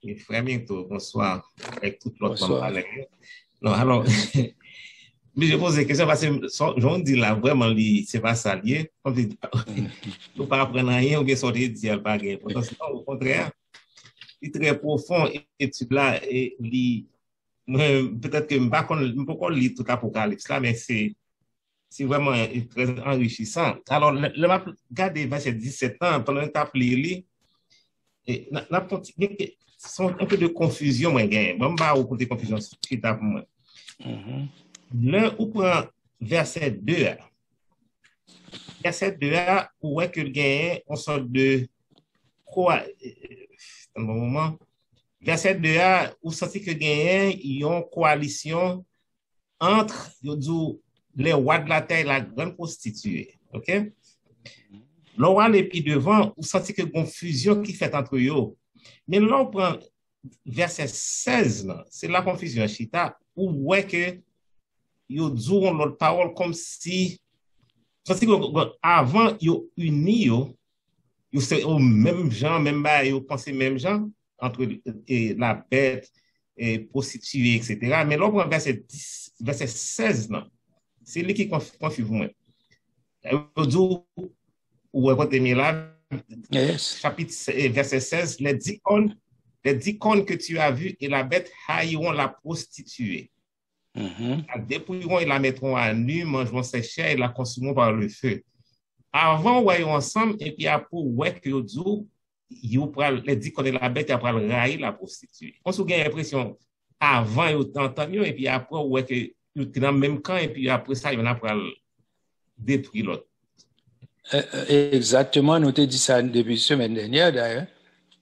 S4: Et frère bientôt, bonsoir, avec toute l'autre membre. Non, alors, mais je pose des questions parce que j'en dis là, vraiment, c'est pas ça lié. Nous pas apprendre rien ou bien sortir dire pas rien. Au contraire, il est très profond et tu là, et peut-être que je ne peux pas lire tout l'Apocalypse là, mais c'est vraiment très enrichissant. Alors, le m'a regardé verset 17 ans, pendant que tu as lire, et sont un peu de confusion, moi, gagne. Bon, bah, au côté confusion, c'est pour moi. Là, on prend verset 2. Verset 2, où est que le gagne, on sort de quoi? Un bon moment. Verset 2, où senti que gagne, il y a une coalition entre les rois de la terre et la grande prostituée. OK? Le roi les pieds devant, où senti que confusion qui fait entre eux. Mais là, on prend verset 16, c'est la confusion, Chita, où est que ils disent l'autre parole comme si, avant, ils unis, ils sont au même genre, même bas, ils pensent même genre, entre la bête, et prostituée, etc. Mais là, on prend verset 16, c'est lui qui confuse moi. Ils disent, où est là, chapitre verset 16, les 10 cornes que tu as vues et la bête haïront la prostituée. La dépouilleront et la mettront à nu, mangeront ses chairs et la consumeront par le feu. Avant, voyons ensemble, et puis après, ouais, que les 10 cornes et la bête, après, railler la prostituée. On se gagne l'impression, avant, ils ont entendu, et puis après, ouais, que ils étaient dans le même camp, et puis après ça, ils vont après détruire l'autre.
S2: Exactement, nous t'ai dit ça depuis la semaine dernière d'ailleurs.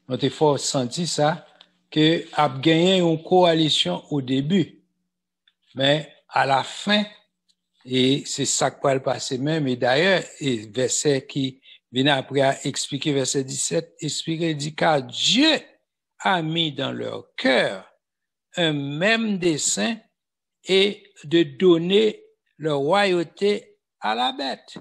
S2: Nous t'ai fort senti ça, que a gagné une coalition au début, mais à la fin, et c'est ça qui va le passer même, et d'ailleurs, et verset qui vient après à expliquer, verset 17, expliquer, dit car Dieu a mis dans leur cœur un même dessein et de donner leur royauté à la bête,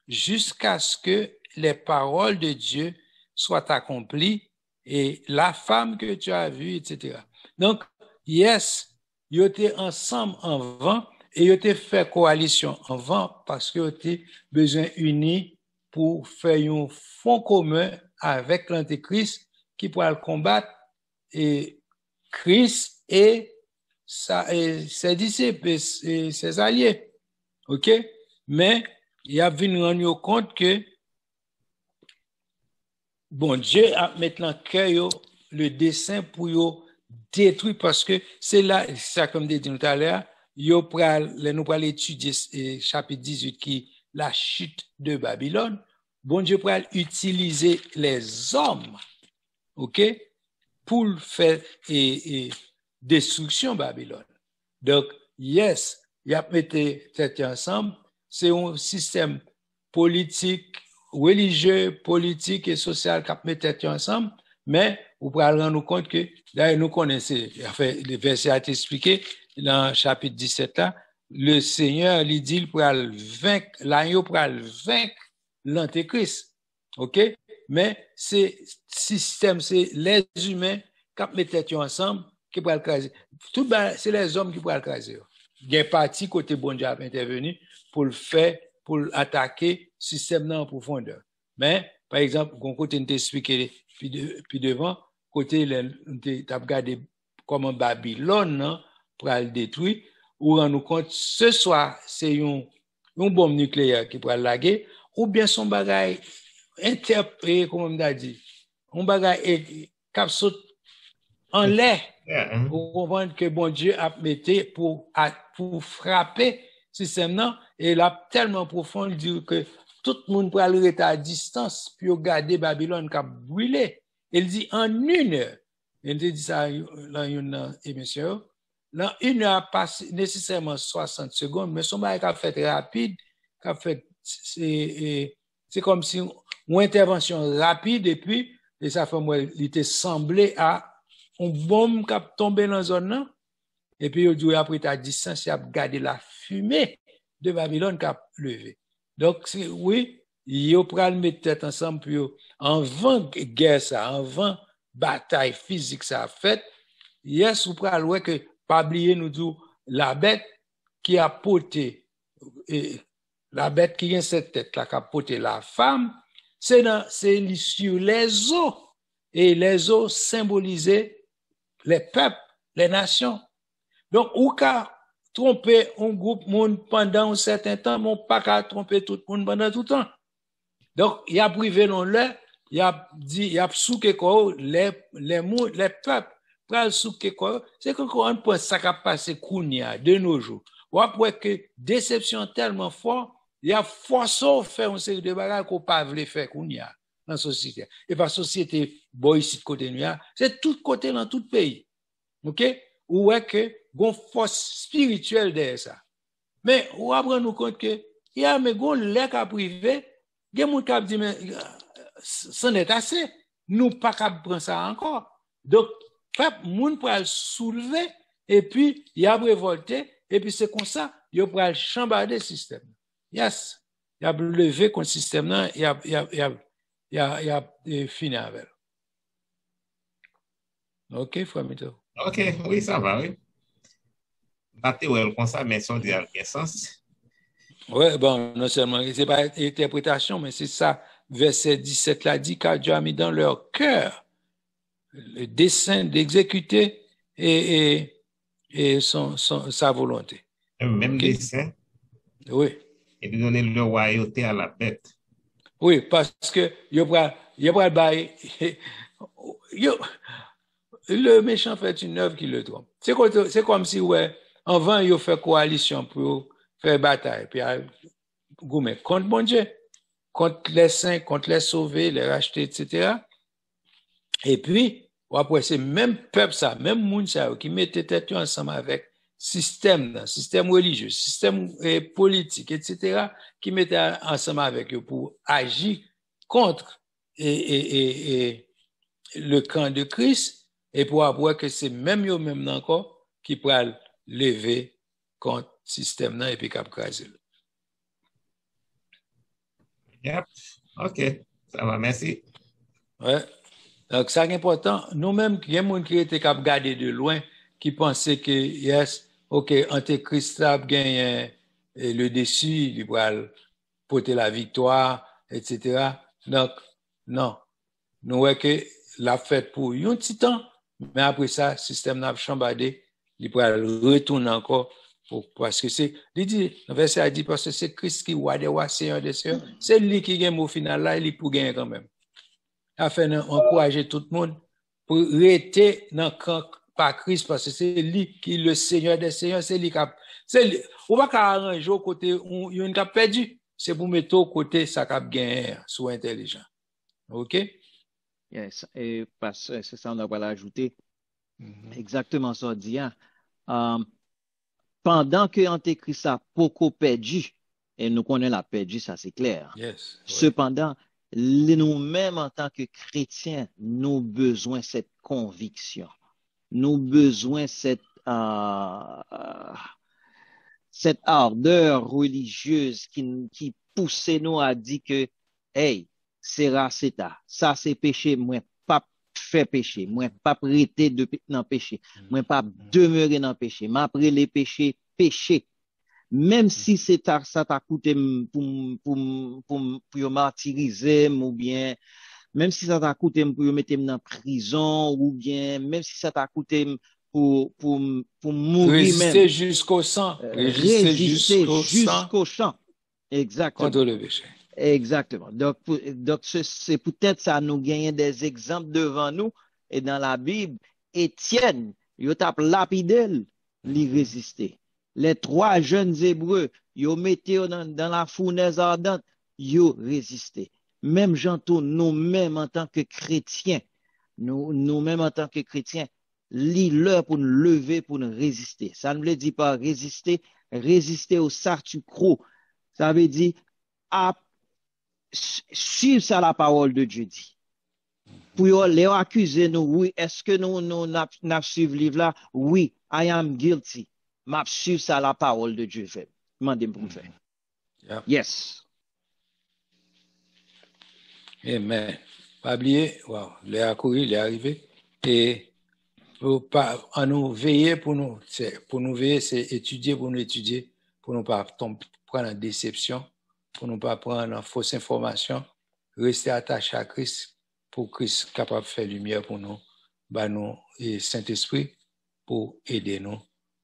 S2: jusqu'à ce que les paroles de Dieu soient accomplies et la femme que tu as vue, etc. Donc, yes, ils étaient ensemble avant et ils étaient fait coalition avant parce qu'ils étaient besoin unis pour faire un front commun avec l'Antéchrist qui pourra le combattre et Christ et ses disciples et ses alliés. OK? Mais il a vu nous rendre compte que bon Dieu a maintenant cœur le dessein pour détruire parce que c'est là, ça comme dit tout à l'heure, nous pral étudier chapitre 18 qui la chute de Babylone. Bon Dieu pral utiliser les hommes, OK, pour faire destruction Babylone. Donc, yes, il a mis tête ensemble. C'est un système politique, religieux, politique et social qui a mis tête ensemble, mais vous pouvez rendre compte que, d'ailleurs, nous connaissons, le verset a été expliqué dans le chapitre 17 là, le Seigneur lui dit pour vaincre, l'agneau pour vaincre l'Antéchrist. OK? Mais c'est système, c'est les humains qui mettent tête ensemble, qui pourraient le craser. Tout c'est les hommes qui pourraient le craser. Il y a un parti côté bon Dieu intervenu pour le faire, pour attaquer le système en profondeur. Mais, par exemple, quand côté nous expliqué puis devant, côté tu as regardé comment Babylone pour le détruire, ou rendre compte ce soir c'est une bombe nucléaire qui pourrait laguer, ou bien son bagage interprété, comme on a dit, un bagage cap saute en l'air. Pour comprendre que bon Dieu a mis pour frapper ce système et là tellement profond dit que tout le monde peut aller à distance puis regarder Babylone qui a brûlé. Il dit en une heure. Il dit ça dans une émission. dans une heure, pas nécessairement 60 secondes, mais son bail qui a fait rapide, qui a fait, c'est comme si une intervention rapide, et puis, et ça fait, moi, il était semblé à une bombe qui a tombé dans la zone, et puis, il dit, après, à distance, il a gardé la fumée de Babylone qui a levé. Donc, oui, il a pris le mettre tête ensemble, puis, en vent guerre ça, en vent bataille physique ça a fait, yes, vous prenez le que, pas oublier nous dit, la bête qui a porté, la bête qui a cette tête là, qui a porté la femme, c'est sur les eaux. Et les eaux symbolisaient les peuples, les nations. Donc, ou qu'à tromper un groupe monde pendant un certain temps, mais pas qu'à tromper tout le monde pendant tout le temps. Donc, il a privé non là, il a dit, il a souké quoi, les peuples, pral souké quoi, c'est que quand on pense ça qui a passé kounia de nos jours. Ou après que déception tellement fort, il a forcé à faire une série de bagages qu'on pas voulu faire kounia dans la société. Et par société, boy ici de côté noir, c'est tout côté dans tout pays. OK? Ou est que gon force spirituelle derrière ça. Mais ou après nous compte que il y a mais gon lèk à privé, gen moun k'ap di mais c'en est assez. Nous pas qu'à prendre ça encore. Donc peuple moun pral soulever et puis il a révolté et puis c'est comme ça il pral chambarder le système. Yes. Il a levé contre le système là, il a fini avec. OK, frère Mito.
S4: OK, oui, ça va, oui. Battez ouais comme ça, mais son dire quel sens.
S2: Oui, bon, non seulement, c'est pas interprétation, mais c'est ça. Verset 17 là dit, car Dieu a mis dans leur cœur le dessein d'exécuter et sa volonté.
S4: Même okay. Dessein.
S2: Oui.
S4: Et de donner le royauté à la bête.
S2: Oui, parce que le méchant fait une œuvre qui le trompe. C'est comme si, ouais, en vain, il fait coalition pour faire bataille. Puis, contre mon Dieu, contre les saints, contre les sauvés, les rachetés, etc. Et puis, après, c'est même peuple, ça, même monde, ça, qui mettait tête ensemble avec système religieux, système politique, etc., qui mettait ensemble avec eux pour agir contre le camp de Christ, et pour avoir que c'est même eux même encore qui pourraient lever contre le système et puis capcraser.
S4: Yep. OK. Ça va, merci.
S2: Ouais. Donc, ça est important. Nous-mêmes, il y a des gens qui étaient capables de regarder de loin, qui pensaient que, yes, OK, Antéchrist a gagné le dessus, il va porter la victoire, etc. Donc, non. Nous voyons que la fête pour un petit temps, mais après ça, le système n'a pas chambardé, il va retourner encore. Parce que c'est, il dit, le verset a dit, parce que c'est Christ qui roi des rois, Seigneur des seigneurs, c'est lui qui gagne au final, là, il pour gagner quand même. Afin d'encourager tout le monde pour rester dans le camp par Christ, parce que c'est lui qui est le Seigneur des seigneurs, c'est lui qui a, on va pas arranger au côté, il y a une qui a perdu, c'est pour mettre au côté, ça qui a gagné, soit intelligent. OK?
S3: Yes, et parce que c'est ça, on va l'ajouter. Exactement ça, dit. Pendant que Antéchrist a beaucoup perdu, et nous connaissons la perdu, ça c'est clair.
S2: Yes,
S3: cependant, nous-mêmes en tant que chrétiens, nous avons besoin de cette conviction. Nous avons besoin de cette ardeur religieuse qui pousse nous à dire que, hey, c'est raceta, ça c'est péché, moi pas fait péché, moi pas prêter dans péché, moi pas demeurer dans péché, m'après les péchés, péché. Même si ça t'a coûté pour martyriser, ou bien, même si ça t'a coûté pour mettre dans prison, ou bien, même si ça t'a coûté pour mourir.
S2: Résister jusqu'au sang.
S3: Résister jusqu'au sang. Exactement.
S2: Contre le péché.
S3: Exactement. Donc c'est peut-être ça, nous gagnons des exemples devant nous, et dans la Bible, Étienne, il tape lapidé, il résistait. Les 3 jeunes Hébreux, ils mettaient dans la fournaise ardente, ils résistaient. Même nous-mêmes en tant que chrétiens, nous-mêmes en tant que chrétiens, l'heure pour nous lever, pour nous résister. Ça ne veut dire pas résister, résister au statu quo. Ça veut dire suivre ça la parole de Dieu dit. Pour les accuser nous, oui, est-ce que nous n'avons suivi le livre là? Oui, I am guilty. M'a suivre ça la parole de Dieu fait. Demandez pour me faire.
S2: Yep.
S3: Yes.
S2: Amen. Pas oublier, wow, il est accouru, il est arrivé. Et en nous veiller pour nous veiller, c'est étudier pour nous étudier, pour nous pas prendre en déception, pour nous pas prendre en fausse information, rester attaché à Christ, pour Christ capable de faire lumière pour nous, nous et Saint-Esprit pour aider nous,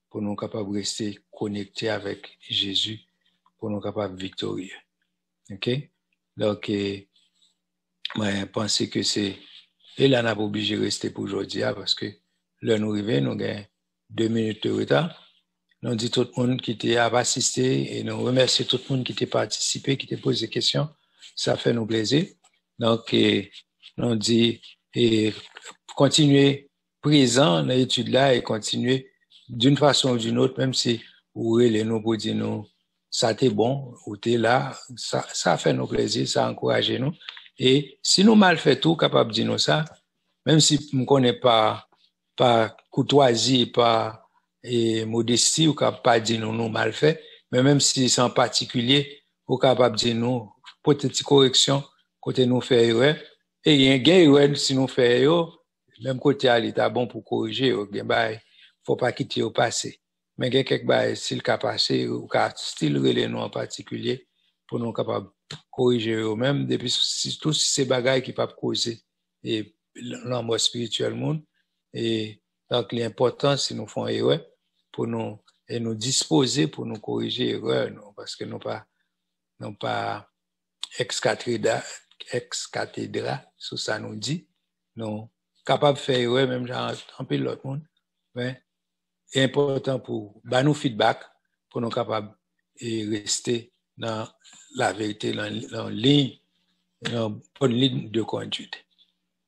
S2: pour nous capables de rester connectés avec Jésus, pour nous capables de victorieux. OK? Donc, moi, je pense que c'est... Et là, on n'a pas obligé de rester pour aujourd'hui, parce que là, nous arrivons, nous avons 2 minutes de retard. Nous dit tout le monde qui a assisté et nous remercions tout le monde qui a participé, qui a posé des questions. Ça fait nous plaisir. Donc, nous dit, continuer présent dans l'étude là et continuer d'une façon ou d'une autre, même si vous voulez nous pour dire nous, ça t'est bon, ou t'es là, ça fait nous plaisir, ça encourage nous. Et si nous mal fait tout, capable de dire nous ça, même si nous ne connaissons pas courtoisie, pas modestie, ou capable pas dire nous mal fait, mais même si c'est en particulier, ou capable de dire nous, petite correction, côté nous fait erreur, et il y a un erreur si nous fait erreur, même côté à l'état bon pour corriger, faut pas quitter au passé. Mais il y a quelques bails, s'il cas passé, ou cas style relais nous en particulier, pour nous capables corriger eux-mêmes, depuis tous ces bagailles qui peuvent causer et l'amour spirituel monde. Et donc, l'important, c'est nous faisons erreur pour nous, et nous disposer pour nous corriger erreur, non, parce que nous pas ex cathedra, sur ça nous dit, nous capables de faire erreur, même en peu l'autre monde, mais c'est important pour nous feedback, pour nous capables de rester dans la vérité, dans bonne ligne de conduite.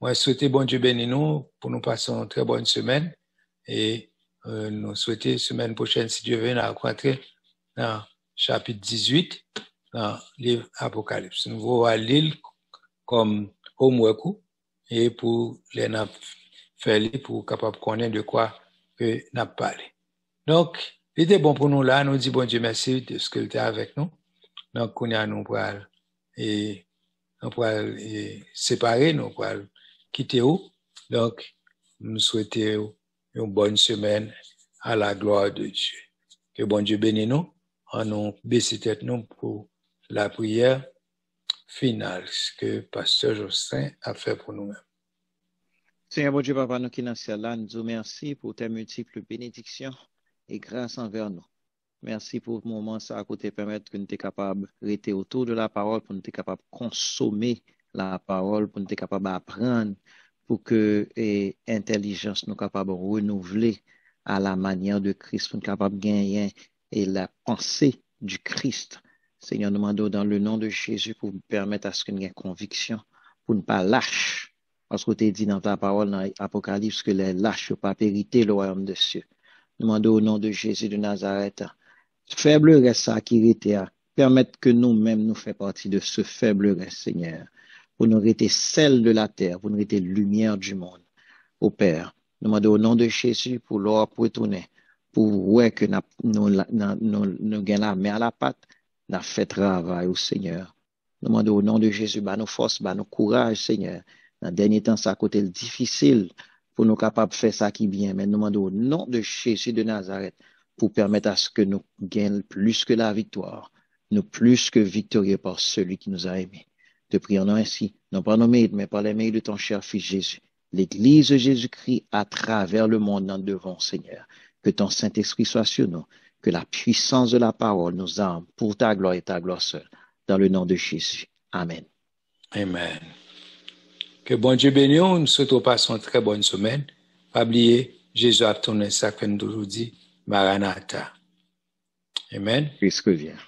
S2: Moi, je souhaite bon Dieu béni nous pour nous passer une très bonne semaine et nous souhaiter semaine prochaine, si Dieu veut, nous rencontrer dans chapitre 18 dans le livre Apocalypse. Nous allons lire comme homework et pour les faire pour capable connaître de quoi que nous parlé. Donc, il était bon pour nous là, nous dit bon Dieu merci de ce que tu était avec nous. Donc, on a nous pour séparer, nous pour quitter où. Donc, nous souhaitons une bonne semaine à la gloire de Dieu. Que bon Dieu bénisse nous, en nous baisser tête nous pour la prière finale que Pasteur Jocelyn a fait pour nous-mêmes.
S3: Seigneur bon Dieu, Papa, nous qui dans le ciel là, nous disons merci pour tes multiples bénédictions et grâces envers nous. Merci pour le moment, ça a côté permettre que nous soyons capables de rester autour de la parole, pour nous être capables de consommer la parole, pour nous être capables d'apprendre, pour que l'intelligence nous capable de renouveler à la manière de Christ, pour nous capables de gagner et la pensée du Christ. Seigneur, nous demandons dans le nom de Jésus pour nous permettre à ce que nous ayons conviction, pour ne pas lâcher. Parce que tu as dit dans ta parole, dans l'Apocalypse, que les lâches ne peuvent pas hériter le royaume de cieux. Nous demandons au nom de Jésus de Nazareth, faible reste ça qui était, permettre que nous-mêmes nous fassions partie de ce faible reste, Seigneur, pour nous rester sel de la terre, pour nous rester lumière du monde. Au Père, nous demandons au nom de Jésus pour l'or pour retourner, pour voir que nous gagnons la main à la patte, nous fait travail au Seigneur. Nous demandons au nom de Jésus, nous force, nous courage, Seigneur. Dans le dernier temps, ça a côté difficile pour nous capables de faire ça qui est bien. Mais nous demandons au nom de Jésus de Nazareth pour permettre à ce que nous gagnions plus que la victoire, nous plus que victorieux par celui qui nous a aimés. Te prions ainsi, non pas nos mérites, mais par les mérites de ton cher Fils Jésus. L'Église de Jésus-Christ à travers le monde en devant, Seigneur. Que ton Saint-Esprit soit sur nous, que la puissance de la parole nous arme pour ta gloire et ta gloire seule. Dans le nom de Jésus. Amen.
S2: Amen. Que bon Dieu bénisse, nous souhaitons passer une très bonne semaine. Pas oublier, Jésus a tourné ça que nous toujours dit, Maranatha. Amen.
S3: Christ revient.